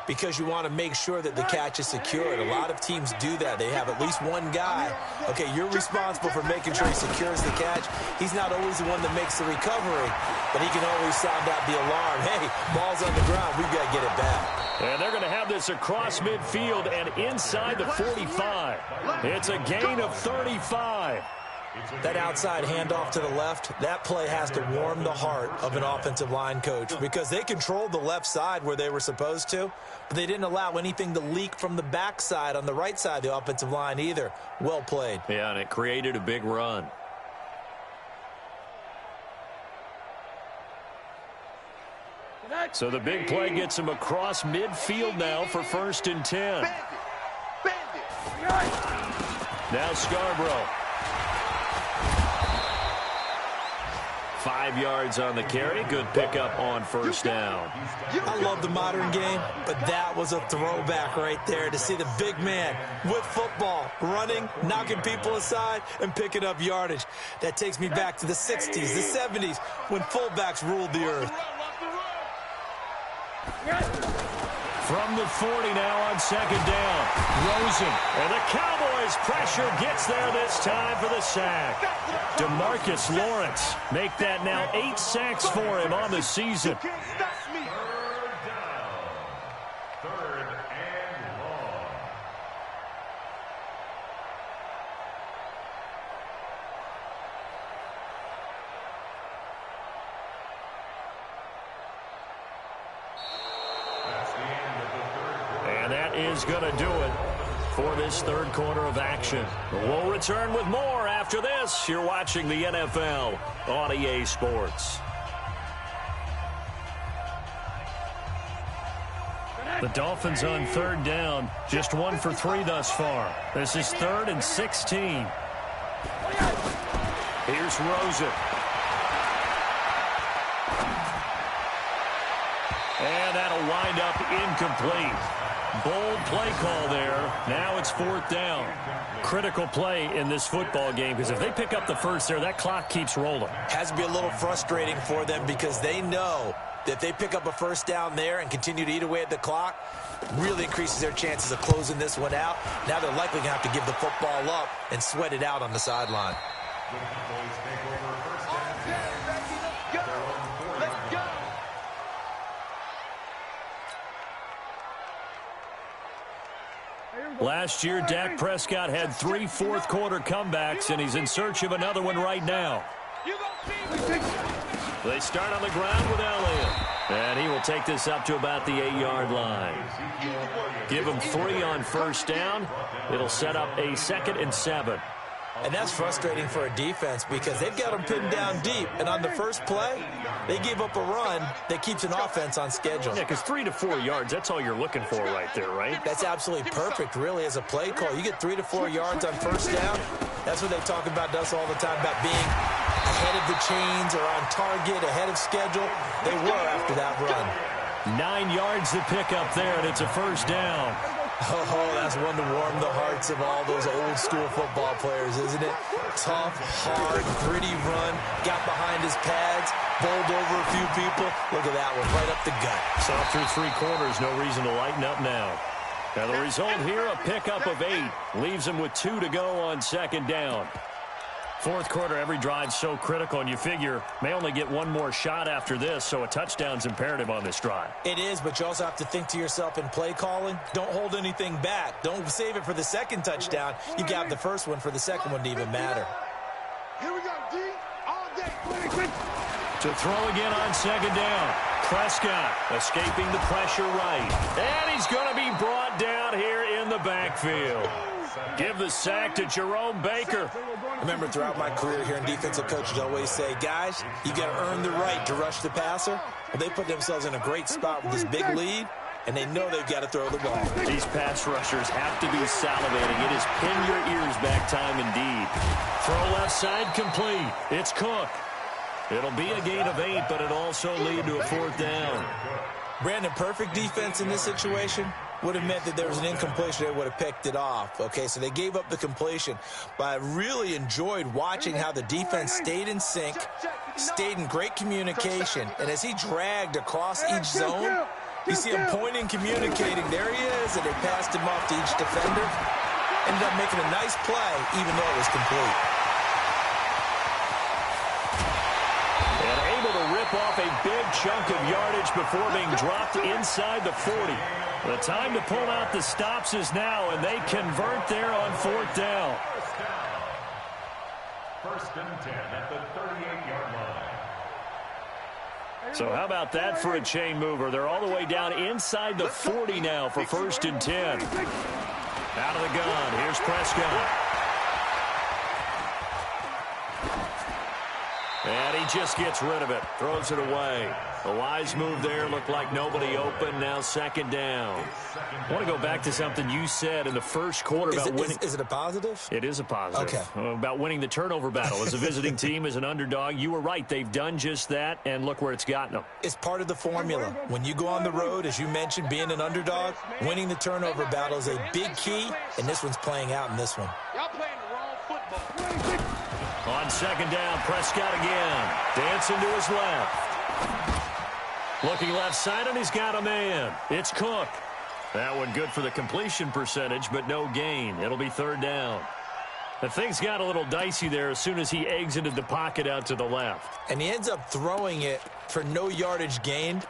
because you want to make sure that the catch is secured. A lot of teams do that. They have at least one guy. Okay, you're responsible for making sure he secures the catch. He's not always the one that makes the recovery, but he can always sound out the alarm. Hey, ball's on the ground. We've got to get it back. And they're going to have this across midfield and inside the 45. It's a gain of 35. That outside handoff to the left, that play has to warm the heart of an offensive line coach because they controlled the left side where they were supposed to, but they didn't allow anything to leak from the backside on the right side of the offensive line either. Well played. Yeah, and it created a big run. So the big play gets him across midfield now for 1st and 10. Now Scarborough. 5 yards on the carry. Good pickup on 1st down. I love the modern game, but that was a throwback right there to see the big man with football, running, knocking people aside, and picking up yardage. That takes me back to the 60s, the 70s, when fullbacks ruled the earth. From the 40 now on 2nd down. Rosen. And the Cowboys pressure gets there this time for the sack. DeMarcus Lawrence make that now 8 sacks for him on the season. Third and long. And that is going to do it for this third quarter of action. We'll return with more after this. You're watching the NFL on EA Sports. The Dolphins on 3rd down, just 1 for 3 thus far. This is 3rd and 16. Here's Rosen. And that'll wind up incomplete. Bold play call there. Now it's 4th down. Critical play in this football game because if they pick up the first there, that clock keeps rolling. Has to be a little frustrating for them because they know If they pick up a first down there and continue to eat away at the clock, really increases their chances of closing this one out. Now they're likely going to have to give the football up and sweat it out on the sideline. Last year, Dak Prescott had 3 fourth-quarter comebacks, and he's in search of another one right now. They start on the ground with Elliott, and he will take this up to about the 8-yard line. Give him 3 on first down. It'll set up a 2nd and 7. And that's frustrating for a defense because they've got them pinned down deep. And on the first play, they gave up a run that keeps an offense on schedule. Yeah, because 3 to 4 yards, that's all you're looking for right there, right? That's absolutely perfect, really, as a play call. You get 3 to 4 yards on first down. That's what they talk about us all the time, about being ahead of the chains or on target, ahead of schedule. They were after that run. 9 yards to pick up there, and it's a first down. Oh, that's one to warm the hearts of all those old-school football players, isn't it? Tough, hard, gritty run, got behind his pads, bowled over a few people. Look at that one, right up the gut. Saw through 3 quarters, no reason to lighten up now. Now the result here, a pickup of 8. Leaves him with 2 to go on 2nd down. Fourth quarter, every drive so critical, and you figure may only get one more shot after this, so a touchdown's imperative on this drive. It is, but you also have to think to yourself in play calling, don't hold anything back. Don't save it for the second touchdown. You got the first one for the second one to even matter. Here we go, D. All day. To throw again on 2nd down. Prescott escaping the pressure right. And he's going to be brought down here in the backfield. Give the sack to Jerome Baker. I remember throughout my career here in defensive coaches always say, guys, you got to earn the right to rush the passer. Well, they put themselves in a great spot with this big lead, and they know they've got to throw the ball. These pass rushers have to be salivating. It is pin your ears back time indeed. Throw left side complete. It's Cook. It'll be a gain of 8, but it'll also lead to a 4th down. Brandon, perfect defense in this situation would have meant that there was an incompletion. They would have picked it off. Okay, so they gave up the completion. But I really enjoyed watching how the defense stayed in sync, stayed in great communication. And as he dragged across each zone, you see him pointing, communicating. There he is, and they passed him off to each defender. Ended up making a nice play, even though it was complete. And able to rip off a big chunk of yardage before being dropped inside the 40. The time to pull out the stops is now, and they convert there on 4th down. First and 10 at the 38-yard line. So how about that for a chain mover? They're all the way down inside the 40 now for 1st and 10. Out of the gun, here's Prescott. And he just gets rid of it, throws it away. A wise move there, looked like nobody open, now 2nd down. I want to go back to something you said in the first quarter about winning. Is it a positive? It is a positive. Okay. About winning the turnover battle. As a visiting team, as an underdog, you were right. They've done just that, and look where it's gotten them. It's part of the formula. When you go on the road, as you mentioned, being an underdog, winning the turnover battle is a big key, and this one's playing out in this one. Y'all playing the wrong football. On 2nd down, Prescott again. Dancing to his left. Looking left side, and he's got a man. It's Cook. That one good for the completion percentage, but no gain. It'll be 3rd down. The things got a little dicey there as soon as he exited the pocket out to the left. And he ends up throwing it for no yardage gained.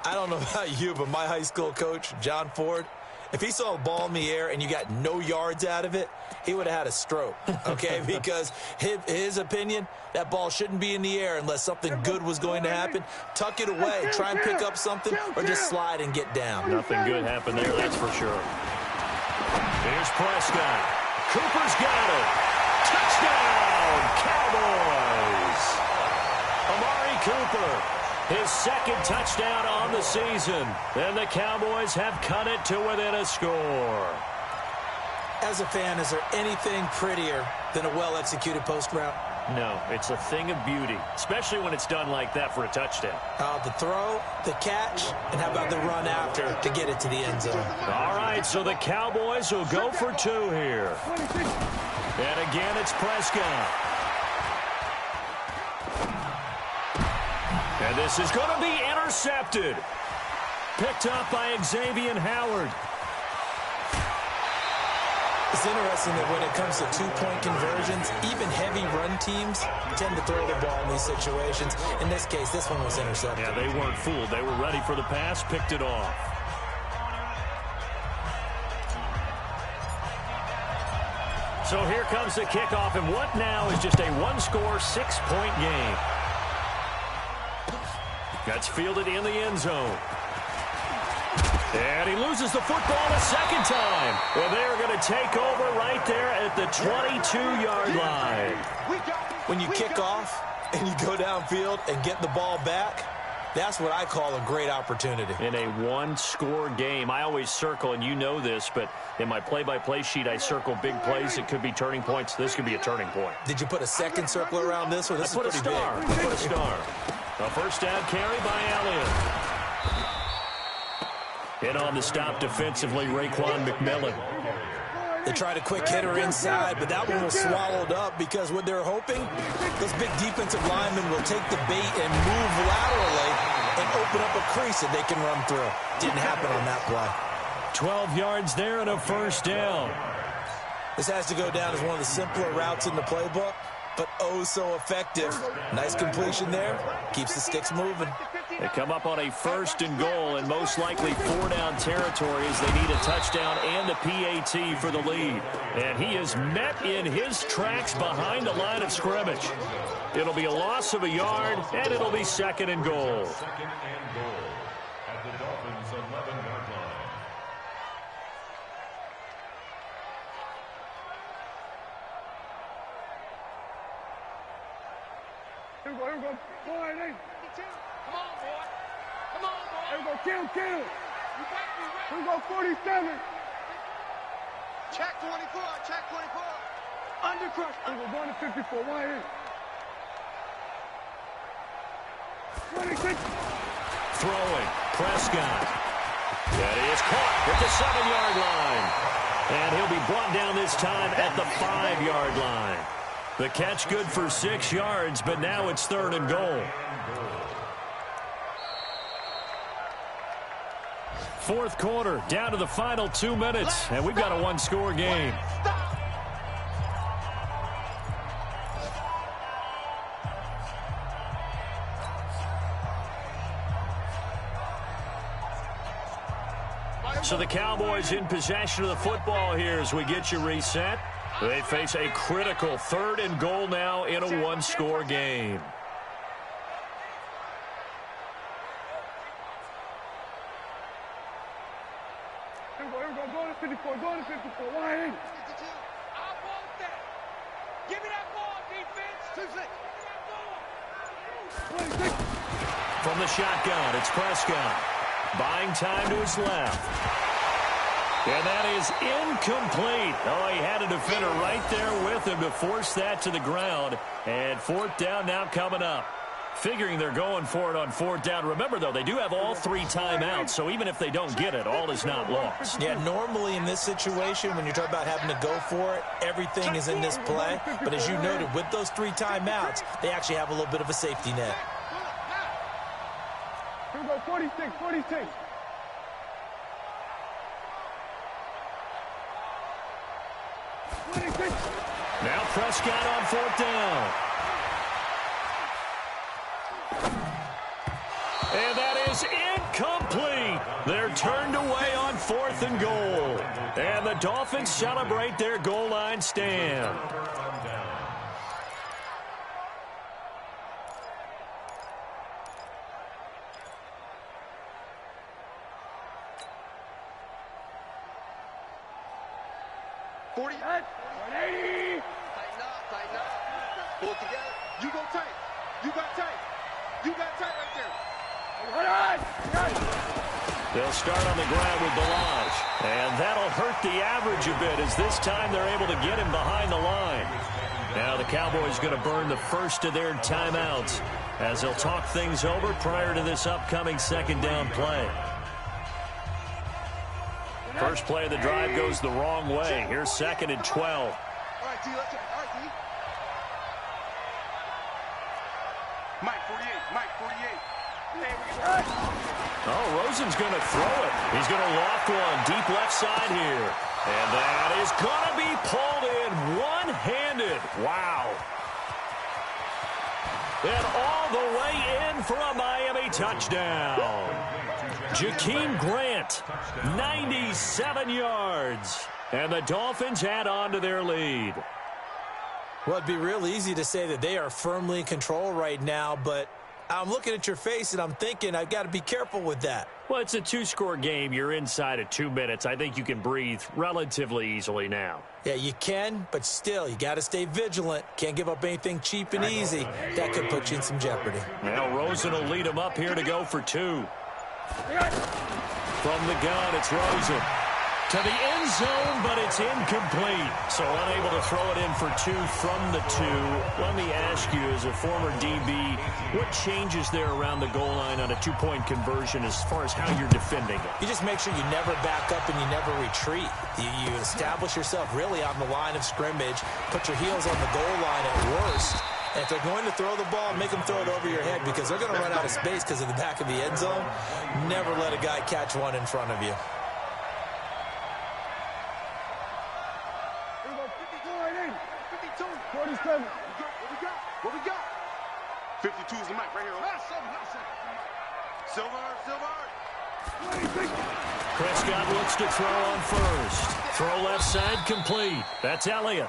I don't know about you, but my high school coach, John Ford, if he saw a ball in the air and you got no yards out of it, he would have had a stroke, okay? Because his opinion, that ball shouldn't be in the air unless something good was going to happen. Tuck it away, try and pick up something, or just slide and get down. Nothing good happened there, that's for sure. Here's Prescott. Cooper's got it. Touchdown, Cowboys. Amari Cooper. His 2nd touchdown on the season. And the Cowboys have cut it to within a score. As a fan, is there anything prettier than a well-executed post route? No, it's a thing of beauty, especially when it's done like that for a touchdown. The throw, the catch, and how about the run after to get it to the end zone? All right, so the Cowboys will go for 2 here. And again, it's Prescott. And this is going to be intercepted. Picked up by Xavier Howard. It's interesting that when it comes to two-point conversions, even heavy run teams tend to throw the ball in these situations. In this case, this one was intercepted. Yeah, they weren't fooled. They were ready for the pass, picked it off. So here comes the kickoff, and what now is just a one-score, six-point game. Gets fielded in the end zone. And he loses the football a second time. And they're going to take over right there at the 22-yard line. When you kick off and you go downfield and get the ball back, that's what I call a great opportunity. In a one-score game, I always circle, and you know this, but in my play-by-play sheet, I circle big plays. It could be turning points. This could be a turning point. Did you put a second circle around this one? This is pretty big. I put a star. A first down carry by Elliott. In on the stop defensively, Raekwon McMillan. They tried a quick hitter inside, but that one was swallowed up because what they're hoping, those big defensive linemen will take the bait and move laterally and open up a crease that they can run through. Didn't happen on that play. 12 yards there and a first down. This has to go down as one of the simpler routes in the playbook, but oh so effective. Nice completion there. Keeps the sticks moving. They come up on a first and goal and most likely four-down territory as they need a touchdown and a PAT for the lead. And he is met in his tracks behind the line of scrimmage. It'll be a loss of a yard, and it'll be second and goal. Second and goal at the Dolphins' 11-yard line. Here we go. Boy, hey. Come on, boy. Come on, boy. Here we go. Kill. You got me right. Here we go, 47. Check 24. Under crush. Here we go, going to 54. Wide in. 26. Throwing. Prescott. That is caught at the 7-yard line. And he'll be brought down this time at the 5-yard line. The catch good for 6 yards, but now it's third and goal. Fourth quarter, down to the final 2 minutes, and we've got a one-score game. So the Cowboys in possession of the football here as we get you reset. They face a critical third and goal now in a one-score game. Here we go. Going to 54. Wide in. I want that. Give me that ball, defense. 26. From the shotgun, it's Prescott. Buying time to his left. And that is incomplete. Oh, he had a defender right there with him to force that to the ground. And fourth down now coming up. Figuring they're going for it on fourth down. Remember, though, they do have all 3 timeouts, so even if they don't get it, all is not lost. Yeah, normally in this situation, when you're talking about having to go for it, everything is in this play. But as you noted, with those 3 timeouts, they actually have a little bit of a safety net. Here we go, 46. Now Prescott on fourth down. And that is incomplete. They're turned away on fourth and goal. And the Dolphins celebrate their goal line stand. Tighten up. Pull it together. You go tight. You got tight right there. They'll start on the ground with Balaj. And that'll hurt the average a bit as this time they're able to get him behind the line. Now the Cowboys going to burn the first of their timeouts as they'll talk things over prior to this upcoming second down play. First play of the drive goes the wrong way. Here's second and 12. All right, D, let's go. All right, D. Mike 48, Mike 48. Oh, Rosen's going to throw it. He's going to loft one deep left side here. And that is going to be pulled in one-handed. Wow. And all the way in for a Miami touchdown. Jakeem Grant, 97 yards. And the Dolphins add on to their lead. Well, it'd be real easy to say that they are firmly in control right now, but I'm looking at your face and I'm thinking I've got to be careful with that. Well, it's a two-score game. You're inside of 2 minutes. I think you can breathe relatively easily now. Yeah, you can, but still, you got to stay vigilant. Can't give up anything cheap and easy. That could put you in some jeopardy. Now Rosen will lead him up here to go for 2. From the gun, it's Rosen. To the end zone, but it's incomplete. So unable to throw it in for 2 from the 2. Let me ask you, as a former DB, what changes there around the goal line on a 2-point conversion as far as how you're defending it? You just make sure you never back up and you never retreat. You establish yourself really on the line of scrimmage, put your heels on the goal line at worst. And if they're going to throw the ball, make them throw it over your head because they're going to run out of space because of the back of the end zone. Never let a guy catch one in front of you. 47. What we got? 52 is the mic right here. Silver. Prescott looks to throw on first. Throw left side complete. That's Elliott.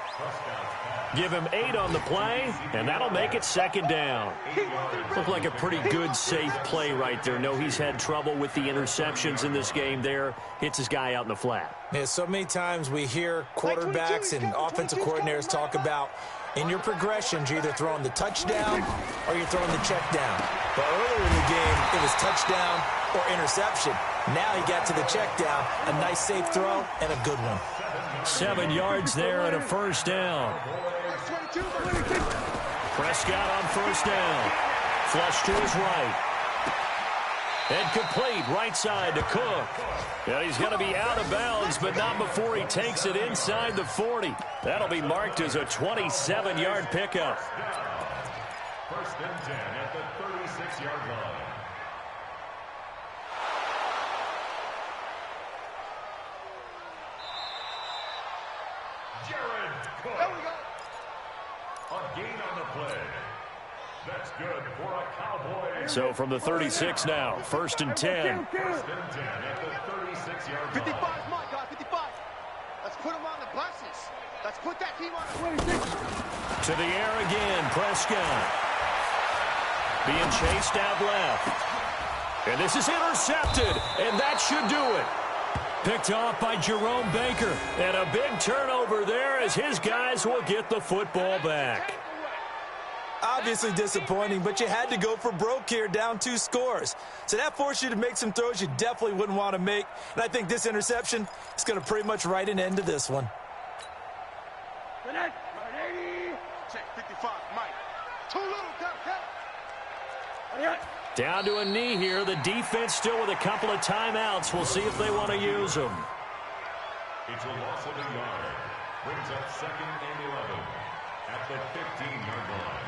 Give him 8 on the play, and that'll make it 2nd down. Looked like a pretty good, safe play right there. No, he's had trouble with the interceptions in this game there. Hits his guy out in the flat. Yeah, so many times we hear quarterbacks and offensive coordinators talk about in your progressions, you're either throwing the touchdown or you're throwing the check down. But earlier in the game, it was touchdown or interception. Now he got to the check down, a nice safe throw, and a good one. 7 yards there and a 1st down. Prescott on 1st down. Flush to his right. And complete right side to Cook. And he's going to be out of bounds, but not before he takes it inside the 40. That'll be marked as a 27-yard pickup. 1st and 10 at the 36-yard line. Jared Cook. There we go. A gain on the play. That's good for a Cowboys. So from the 36 now, 1st and 10. 1st and 10 at the 36-yard 55 line. is my guy, 55. Let's put him on the buses. Let's put that team on the 26. To the air again, Prescott. Being chased out left. And this is intercepted, and that should do it. Picked off by Jerome Baker. And a big turnover there as his guys will get the football back. Obviously disappointing, but you had to go for broke here, down 2 scores. So that forced you to make some throws you definitely wouldn't want to make. And I think this interception is going to pretty much write an end to this one. Check 55, Mike. Too little, Down to a knee here. The defense still with a couple of timeouts. We'll see if they want to use them. It's a loss of a yard. Brings up 2nd and 11 at the 15-yard line.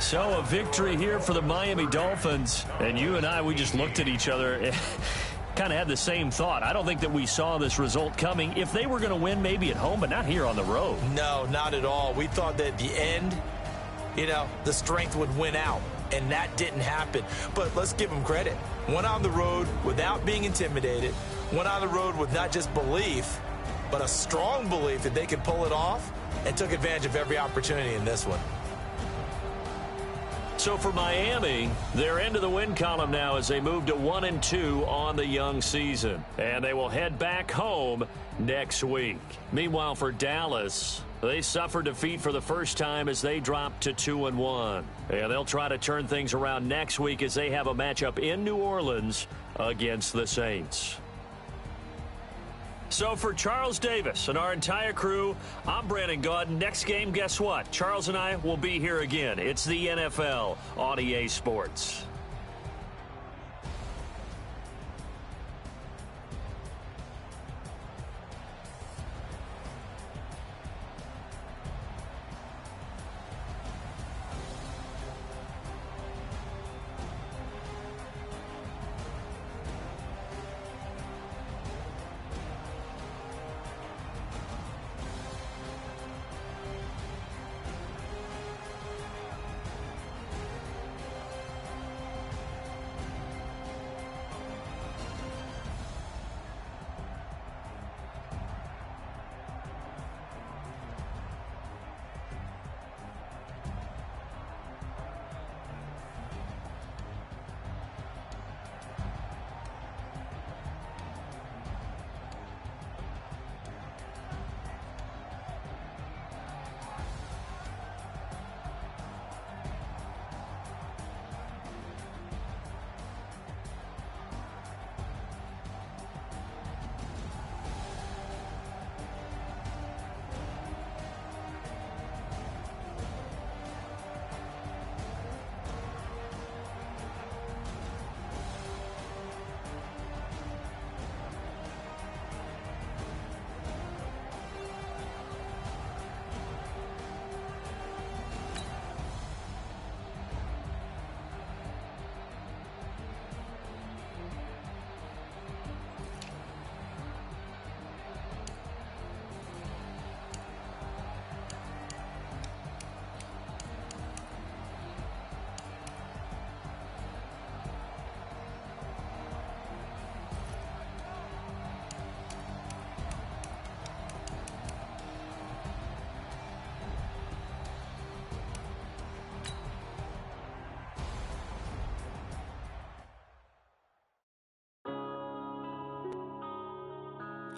So a victory here for the Miami Dolphins. And you and I, we just looked at each other, kind of had the same thought. I don't think that we saw this result coming. If they were going to win, maybe at home, but not here on the road. No, not at all. We thought that at the end, the strength would win out. And that didn't happen. But let's give them credit. Went on the road without being intimidated. Went on the road with not just belief, but a strong belief that they could pull it off, and took advantage of every opportunity in this one. So for Miami, they're into the win column now as they move to 1-2 on the young season. And they will head back home next week. Meanwhile, for Dallas, they suffered defeat for the first time as they dropped to 2-1. And they'll try to turn things around next week as they have a matchup in New Orleans against the Saints. So for Charles Davis and our entire crew, I'm Brandon Gaudin. Next game, guess what? Charles and I will be here again. It's the NFL on EA Sports.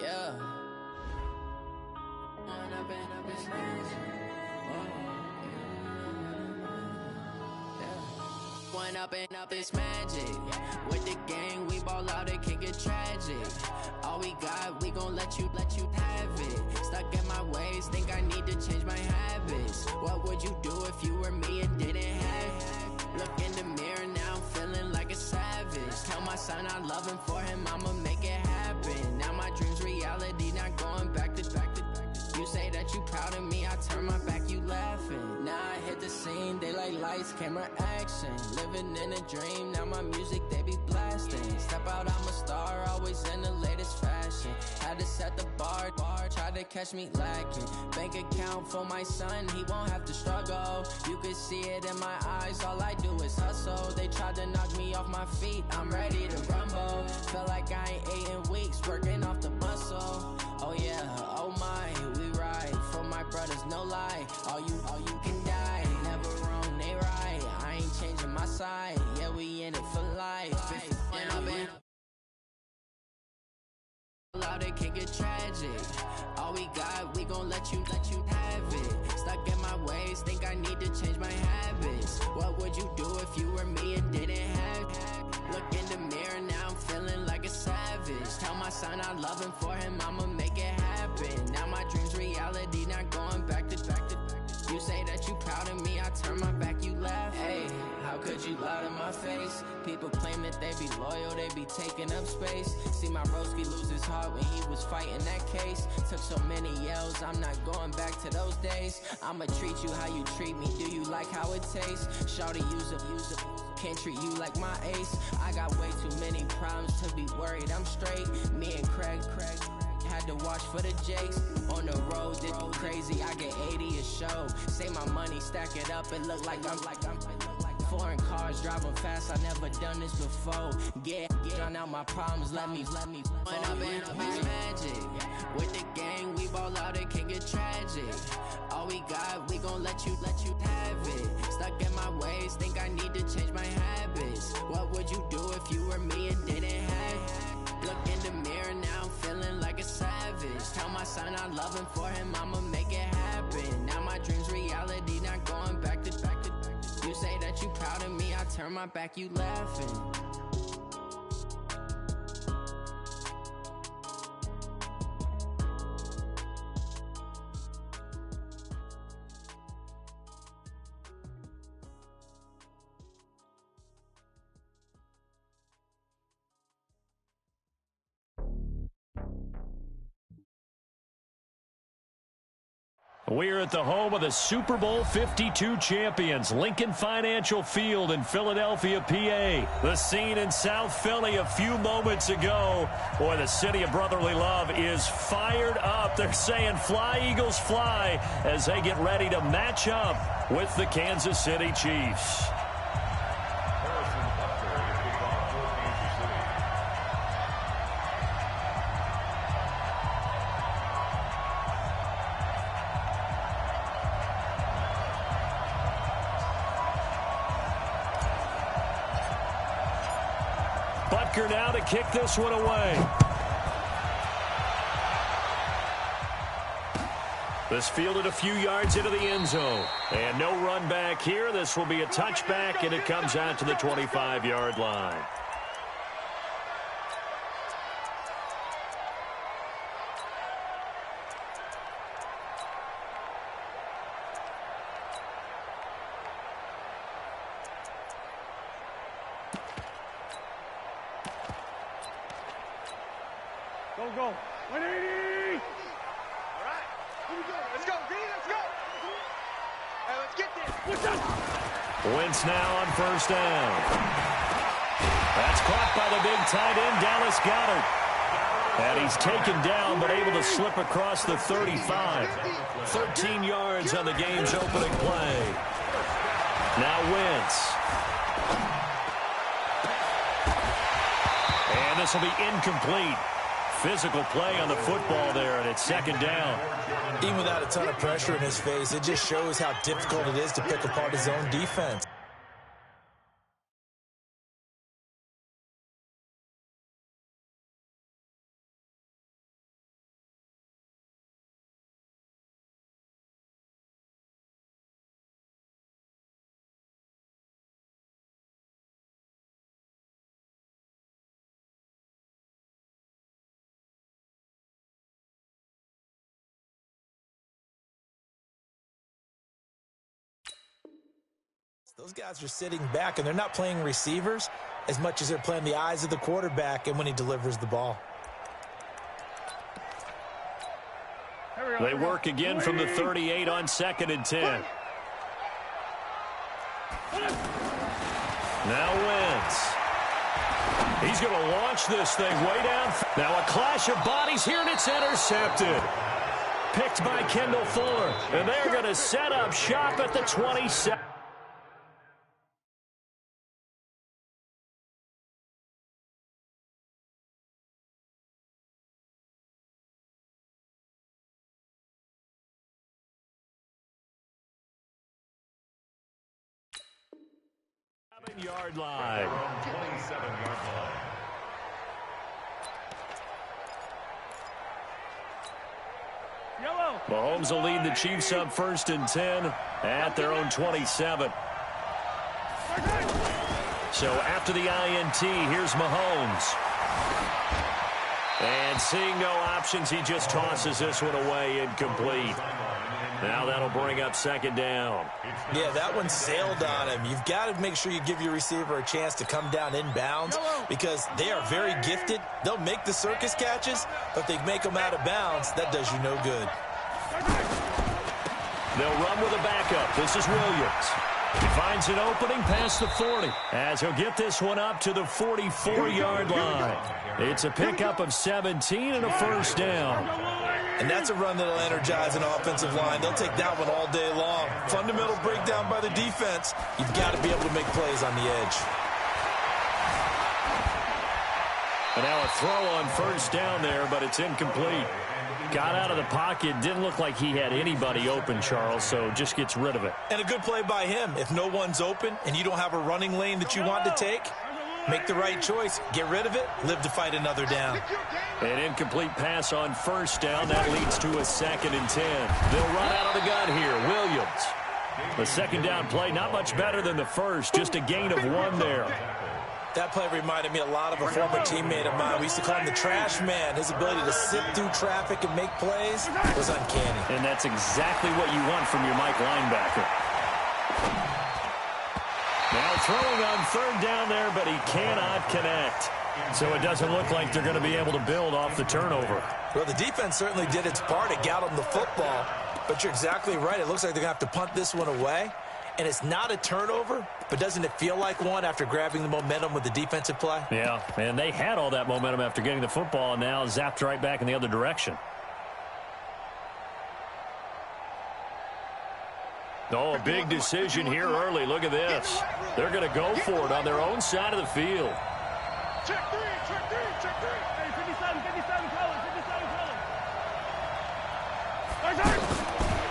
Yeah. One up and up is magic. With the gang, we ball out, it can get tragic. All we got, we gon' let you have it. Stuck in my ways, think I need to change my habits. What would you do if you were me and didn't have it? Look in the mirror now, I'm feeling like a savage. Tell my son I love him, for him I'ma make it happen. Now my dream's reality, not going back to. You say that you proud of me, I turn my back, you laughing. Now I hit the scene, they like lights, camera, action. Living in a dream, now my music, they be blasting. Step out, I'm a star, always in the latest fashion. Had to set the bar, try to catch me lacking. Bank account for my son, he won't have to struggle. You can see it in my eyes, all I do is hustle. They tried to knock me off my feet, I'm ready to rumble. Feel like I ain't ate in weeks, working off the muscle. Oh yeah, oh my, we ride for my brothers, no lie. All you can die, never wrong, they right. I ain't changing my side, yeah, we in it for life. Loud, it can get tragic. All we got, we gon' let you have it. Stuck in my ways, think I need to change my habits. What would you do if you were me and didn't have it? Look in the mirror, now I'm feeling like a savage. Tell my son I love him, for him I'ma make it happen. Now my dream's reality, not going back to. You say that you proud of me, I turn my back, you laugh. Hey, how could you lie to my face? People claim that they be loyal, they be taking up space. See my broski lose his heart when he was fighting that case. Took so many yells, I'm not going back to those days. I'ma treat you how you treat me, do you like how it tastes? Shawty, use it. Can't treat you like my ace. I got way too many problems to be worried, I'm straight. Me and Craig had to watch for the Jakes. On the road, it's crazy, I get 80 a show. Save my money, stack it up, it look like I'm foreign cars, driving fast, I never done this before. Get drown out my problems, let me When up and up is magic. With the gang, we ball out, it can get tragic. All we got, we gon' let you have it. Stuck in my ways, think I need to change my habits. What would you do if you were me and didn't have it? Look in the mirror, now I'm feeling like a savage. Tell my son I love him, for him I'ma make it happen. Now my dream's reality, not going back to. You say that you proud of me, I turn my back, you laughing. We're at the home of the Super Bowl 52 champions, Lincoln Financial Field in Philadelphia, PA. The scene in South Philly a few moments ago. Boy, the city of brotherly love is fired up. They're saying, "Fly, Eagles, fly," as they get ready to match up with the Kansas City Chiefs. Butker now to kick this one away. This fielded a few yards into the end zone. And no run back here. This will be a touchback, and it comes out to the 25-yard line. Go. 180. All right. Here we go. Let's go. Green, let's go. All right, let's get this. What's up? Wentz now on first down. That's caught by the big tight end, Dallas Goedert. And he's taken down, but able to slip across the 35. 13 yards on the game's opening play. Now Wentz. And this will be incomplete. Physical play on the football there, and it's second down. Even without a ton of pressure in his face, it just shows how difficult it is to pick apart his own defense. Those guys are sitting back, and they're not playing receivers as much as they're playing the eyes of the quarterback and when he delivers the ball. They work again from the 38 on 2nd and 10. Now Wentz. He's going to launch this thing way down. Now a clash of bodies here, and it's intercepted. Picked by Kendall Fuller, and they're going to set up shop at the 27. Yard line. 27-yard line. Yellow. Mahomes will lead the Chiefs up 1st and 10 at their own 27. So after the INT, here's Mahomes. And seeing no options, he just tosses this one away, incomplete. Now that'll bring up 2nd down. Yeah, that one sailed on him. You've got to make sure you give your receiver a chance to come down inbounds because they are very gifted. They'll make the circus catches, but if they make them out of bounds, that does you no good. They'll run with a backup. This is Williams. He finds an opening past the 40 as he'll get this one up to the 44-yard line. It's a pickup of 17 and a 1st down. And that's a run that'll energize an offensive line. They'll take that one all day long. Fundamental breakdown by the defense. You've got to be able to make plays on the edge. And now a throw on 1st down there, but it's incomplete. Got out of the pocket. Didn't look like he had anybody open, Charles, so just gets rid of it. And a good play by him. If no one's open and you don't have a running lane that you want to take, make the right choice. Get rid of it. Live to fight another down. An incomplete pass on 1st down. That leads to a 2nd and 10. They'll run out of the gun here. Williams. The 2nd down play, not much better than the first. Just a gain of 1 there. That play reminded me a lot of a former teammate of mine. We used to call him the trash man. His ability to sit through traffic and make plays was uncanny. And that's exactly what you want from your Mike linebacker. Now throwing on 3rd down there, but he cannot connect. So it doesn't look like they're going to be able to build off the turnover. Well, the defense certainly did its part. It got him the football. But you're exactly right. It looks like they're going to have to punt this one away. And it's not a turnover, but doesn't it feel like one after grabbing the momentum with the defensive play? Yeah, and they had all that momentum after getting the football and now zapped right back in the other direction. Oh, a big decision here early. Look at this. They're going to go for it on their own side of the field. Check three, check three, check three. Hey, 57, color, 57, color.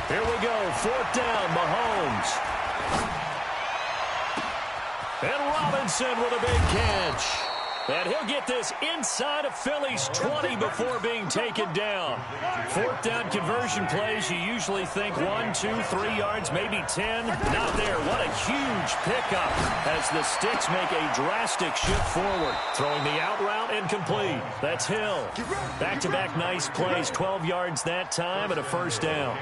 Here we go, 4th down, Mahomes. And Robinson with a big catch. And he'll get this inside of Philly's 20 before being taken down. 4th down conversion plays, you usually think 1, 2, 3 yards, maybe 10. Not there. What a huge pickup as the Sticks make a drastic shift forward. Throwing the out route and complete. That's Hill. Back-to-back nice plays, 12 yards that time and a 1st down.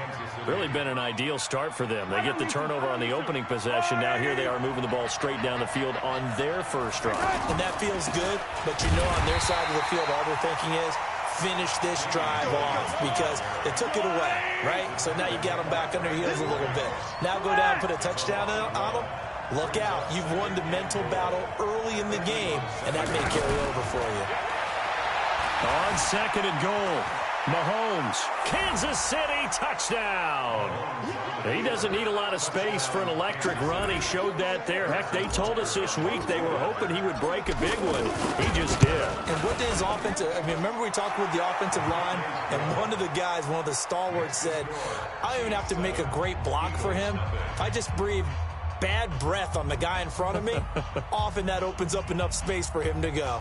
Really been an ideal start for them. They get the turnover on the opening possession. Now here they are moving the ball straight down the field on their first drive. And that feels good, but you know on their side of the field all they're thinking is finish this drive off because they took it away, right? So now you got them back on their heels a little bit. Now go down and put a touchdown on them. Look out. You've won the mental battle early in the game, and that may carry over for you. On 2nd and goal. Mahomes, Kansas City, touchdown. He doesn't need a lot of space for an electric run. He showed that there. Heck, they told us this week they were hoping he would break a big one. He just did. And what did his offensive, remember we talked with the offensive line, and one of the guys, one of the stalwarts said, I don't even have to make a great block for him. I just breathe bad breath on the guy in front of me. Often that opens up enough space for him to go.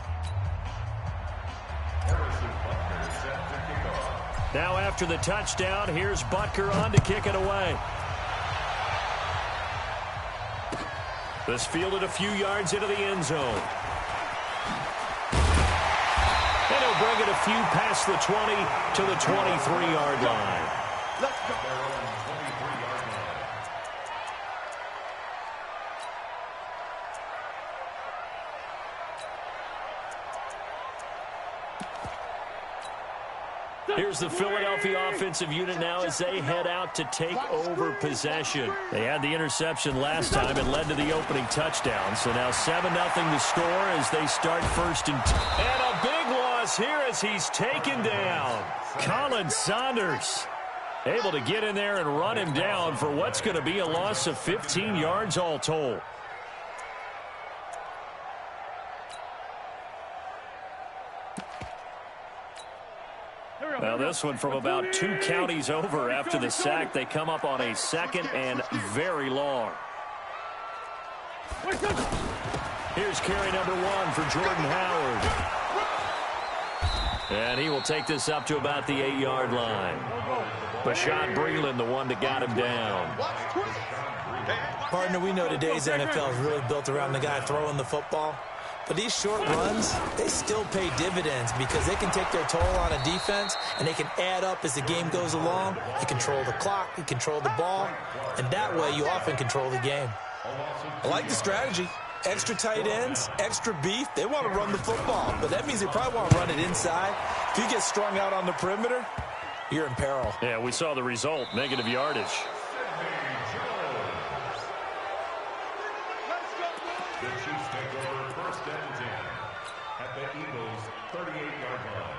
Now after the touchdown, here's Butker on to kick it away. This fielded a few yards into the end zone. And he'll bring it a few past the 20 to the 23-yard line. Let's go. Here's the Philadelphia offensive unit now as they head out to take over possession. They had the interception last time and led to the opening touchdown. So now 7-0 the score as they start 1st and 10. And a big loss here as he's taken down. Colin Saunders able to get in there and run him down for what's going to be a loss of 15 yards all told. Now this one from about 2 counties over after the sack. They come up on a 2nd and very long. Here's carry number 1 for Jordan Howard. And he will take this up to about the 8-yard line. Bashaud Breeland, the one that got him down. Partner, we know today's NFL is really built around the guy throwing the football. But these short runs, they still pay dividends because they can take their toll on a defense and they can add up as the game goes along. You control the clock, you control the ball, and that way you often control the game. I like the strategy. Extra tight ends, extra beef, they want to run the football, but that means they probably want to run it inside. If you get strung out on the perimeter, you're in peril. Yeah, we saw the result, negative yardage. The Chiefs take over 1st and 10 at the Eagles' 38-yard line.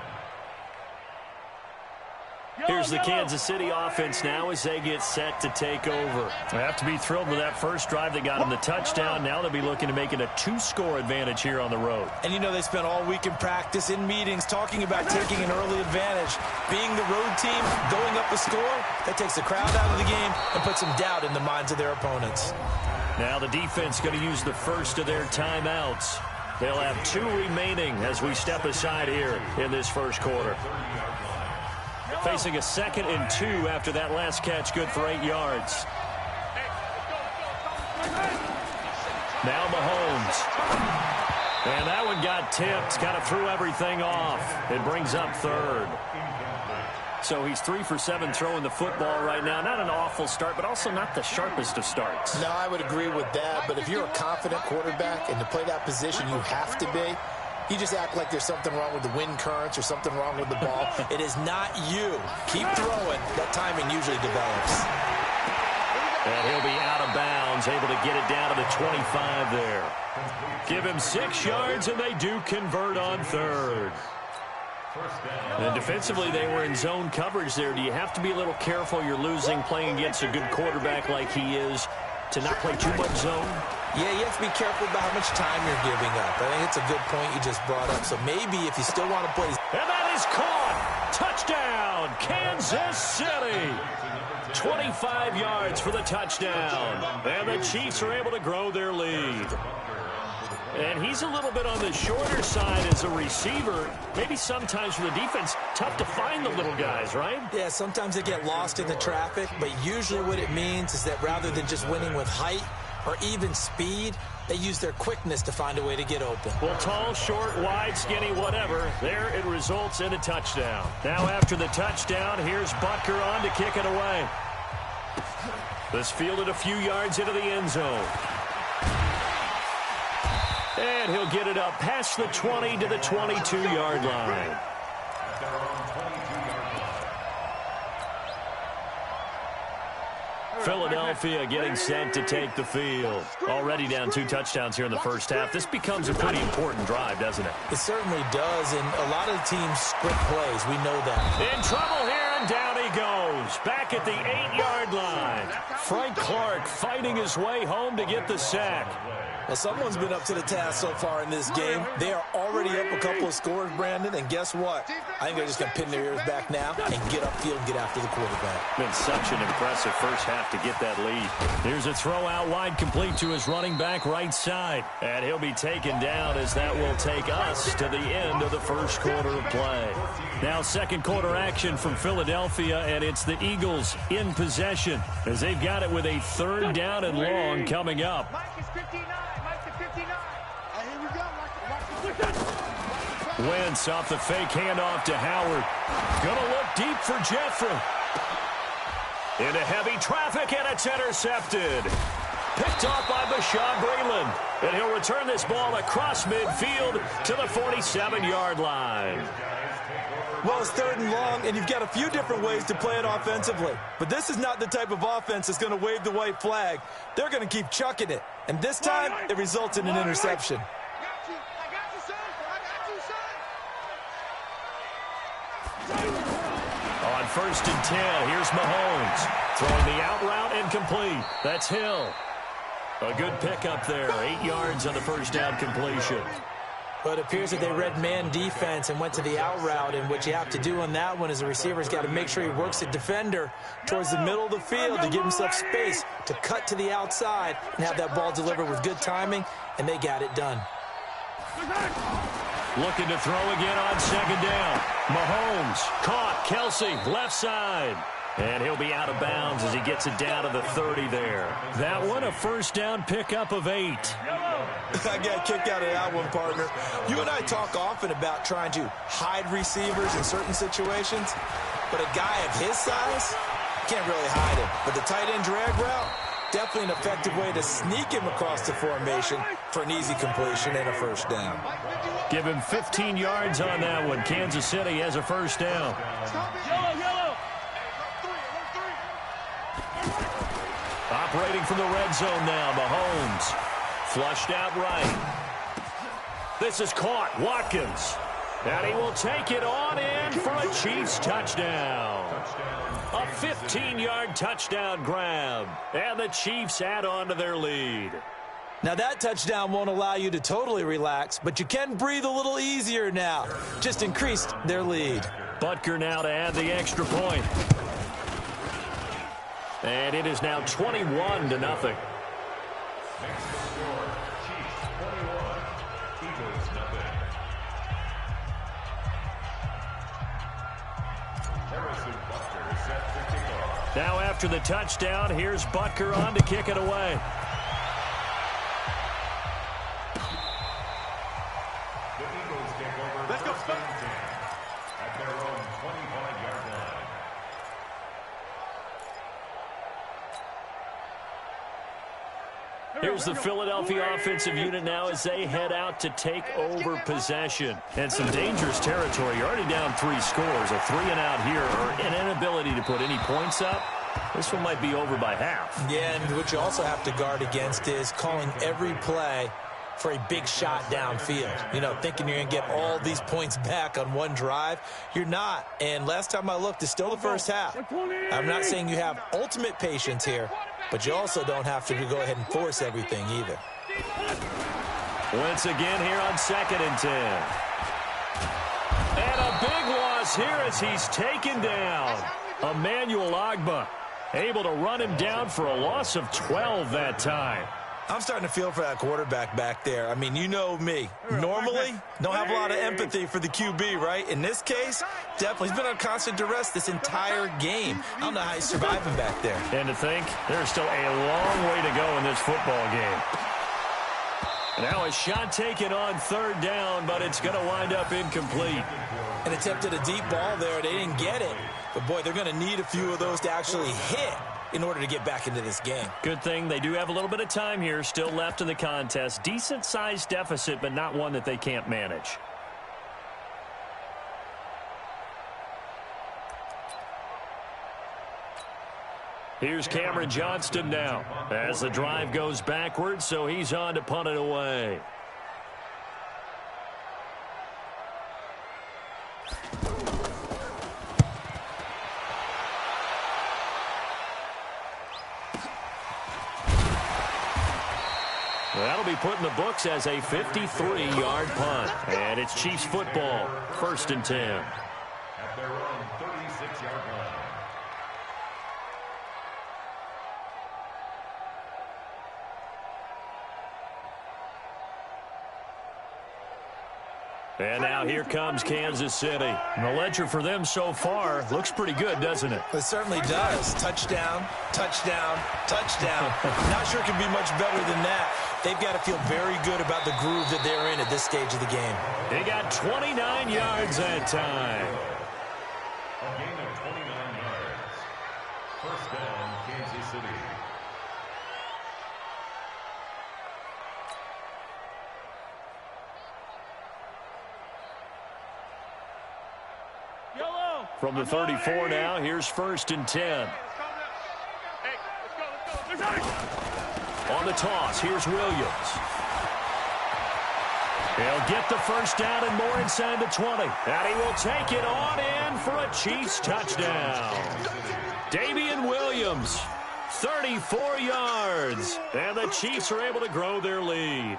Here's the Kansas City offense now as they get set to take over. They have to be thrilled with that first drive. They got them the touchdown. Now they'll be looking to make it a 2-score advantage here on the road. And you know they spent all week in practice, in meetings, talking about taking an early advantage. Being the road team, going up a score, that takes the crowd out of the game and puts some doubt in the minds of their opponents. Now the defense going to use the first of their timeouts. They'll have 2 remaining as we step aside here in this first quarter. Facing a 2nd and 2 after that last catch, good for 8 yards. Now Mahomes. And that one got tipped, kind of threw everything off. It brings up 3rd. So he's 3 for 7 throwing the football right now. Not an awful start, but also not the sharpest of starts. No, I would agree with that. But if you're a confident quarterback and to play that position, you have to be. You just act like there's something wrong with the wind currents or something wrong with the ball. It is not you. Keep throwing. That timing usually develops. And he'll be out of bounds, able to get it down to the 25 there. Give him 6 yards, and they do convert on third. And defensively, they were in zone coverage there. Do you have to be a little careful? You're losing playing against a good quarterback like he is to not play too much zone? Yeah, you have to be careful about how much time you're giving up. I think it's a good point you just brought up. So maybe if you still want to play... And that is caught! Touchdown, Kansas City! 25 yards for the touchdown. And the Chiefs are able to grow their lead. And he's a little bit on the shorter side as a receiver. Maybe sometimes for the defense, tough to find the little guys, right? Yeah, sometimes they get lost in the traffic, but usually what it means is that rather than just winning with height or even speed, they use their quickness to find a way to get open. Well, tall, short, wide, skinny, whatever, there it results in a touchdown. Now after the touchdown, here's Butker on to kick it away. This fielded a few yards into the end zone. And he'll get it up past the 20 to the 22-yard line. Philadelphia getting set to take the field. Already down 2 touchdowns here in the first half. This becomes a pretty important drive, doesn't it? It certainly does, and a lot of the teams script plays. We know that. In trouble here, and down he goes. Back at the 8-yard line. Frank Clark fighting his way home to get the sack. Well, someone's been up to the task so far in this game. They are already up a couple of scores, Brandon, and guess what? I think they're just going to pin their ears back now and get upfield and get after the quarterback. Been such an impressive first half to get that lead. Here's a throw out wide complete to his running back right side. And he'll be taken down as that will take us to the end of the first quarter of play. Now second quarter action from Philadelphia, and it's the Eagles in possession as they've got it with a 3rd down and long coming up. Wentz off the fake handoff to Howard. Gonna look deep for Jeffrey. Into heavy traffic, and it's intercepted. Picked off by Bashaud Breeland. And he'll return this ball across midfield to the 47-yard line. Well, it's 3rd and long, and you've got a few different ways to play it offensively. But this is not the type of offense that's going to wave the white flag. They're going to keep chucking it. And this time, it results in an interception. On 1st and 10, here's Mahomes. Throwing the out route incomplete. That's Hill. A good pickup there. 8 yards on the first down completion. But it appears that they read man defense and went to the out route, and what you have to do on that one is the receiver's got to make sure he works the defender towards the middle of the field to give himself space to cut to the outside and have that ball delivered with good timing, and they got it done. Looking to throw again on 2nd down. Mahomes caught. Kelsey left side. And he'll be out of bounds as he gets it down to the 30 there. That one a first down pickup of 8. I got kicked out of that one, partner. You and I talk often about trying to hide receivers in certain situations, but a guy of his size can't really hide him. But the tight end drag route, definitely an effective way to sneak him across the formation for an easy completion and a first down. Give him 15 yards on that one. Kansas City has a first down. Operating from the red zone now, Mahomes. Flushed out right. This is caught. Watkins. And he will take it on in for a Chiefs touchdown. A 15-yard touchdown grab. And the Chiefs add on to their lead. Now that touchdown won't allow you to totally relax, but you can breathe a little easier now. Just increased their lead. Butker now to add the extra point. And it is now 21-0. Now after the touchdown, here's Butker on to kick it away. Let's go, at their own 25-yard line. Here's the Philadelphia offensive unit now as they head out to take over possession. And some dangerous territory. You're already down 3 scores. A 3-and-out here, or an inability to put any points up. This one might be over by half. Yeah, and what you also have to guard against is calling every play for a big shot downfield. You know, thinking you're going to get all these points back on one drive. You're not. And last time I looked, it's still the first half. I'm not saying you have ultimate patience here, but you also don't have to go ahead and force everything either. Once again here on 2nd and 10. And a big loss here as he's taken down. Emmanuel Ogbah able to run him down for a loss of 12 that time. I'm starting to feel for that quarterback back there. I mean, you know me. Normally, don't have a lot of empathy for the QB, right? In this case, definitely. He's been on constant duress this entire game. I don't know how he's surviving back there. And to think, there's still a long way to go in this football game. Now a shot taken on 3rd down, but it's going to wind up incomplete. And attempted a deep ball there. They didn't get it. But, boy, they're going to need a few of those to actually hit in order to get back into this game. Good thing they do have a little bit of time here still left in the contest. Decent-sized deficit, but not one that they can't manage. Here's Cameron Johnston now as the drive goes backwards, so he's on to punt it away. That'll be put in the books as a 53-yard punt. And it's Chiefs football, 1st and 10. At their own 36-yard line. And now here comes Kansas City. And the ledger for them so far looks pretty good, doesn't it? It certainly does. Touchdown, touchdown, touchdown. Not sure it can be much better than that. They've got to feel very good about the groove that they're in at this stage of the game. They got 29 yards that time. A gain of 29 yards. 1st down, Kansas City. From the 34 now, here's 1st and 10. On the toss, here's Williams. He'll get the 1st down and more inside the 20. And he will take it on in for a Chiefs touchdown. Damian Williams, 34 yards. And the Chiefs are able to grow their lead.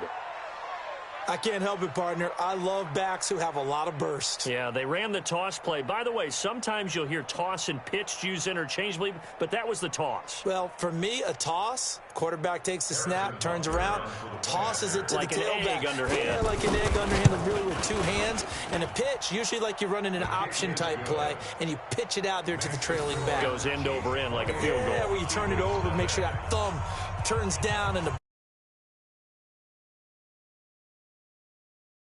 I can't help it, partner. I love backs who have a lot of burst. Yeah, they ran the toss play. By the way, sometimes you'll hear toss and pitch used interchangeably, but that was the toss. Well, for me, a toss, quarterback takes the snap, turns around, tosses it to like the tailback. Like an egg underhand. Yeah, like an egg underhand, really with 2 hands. And a pitch, usually like you're running an option-type play, and you pitch it out there to the trailing back. Goes end over end like a field goal. Yeah, where you turn it over, make sure that thumb turns down and the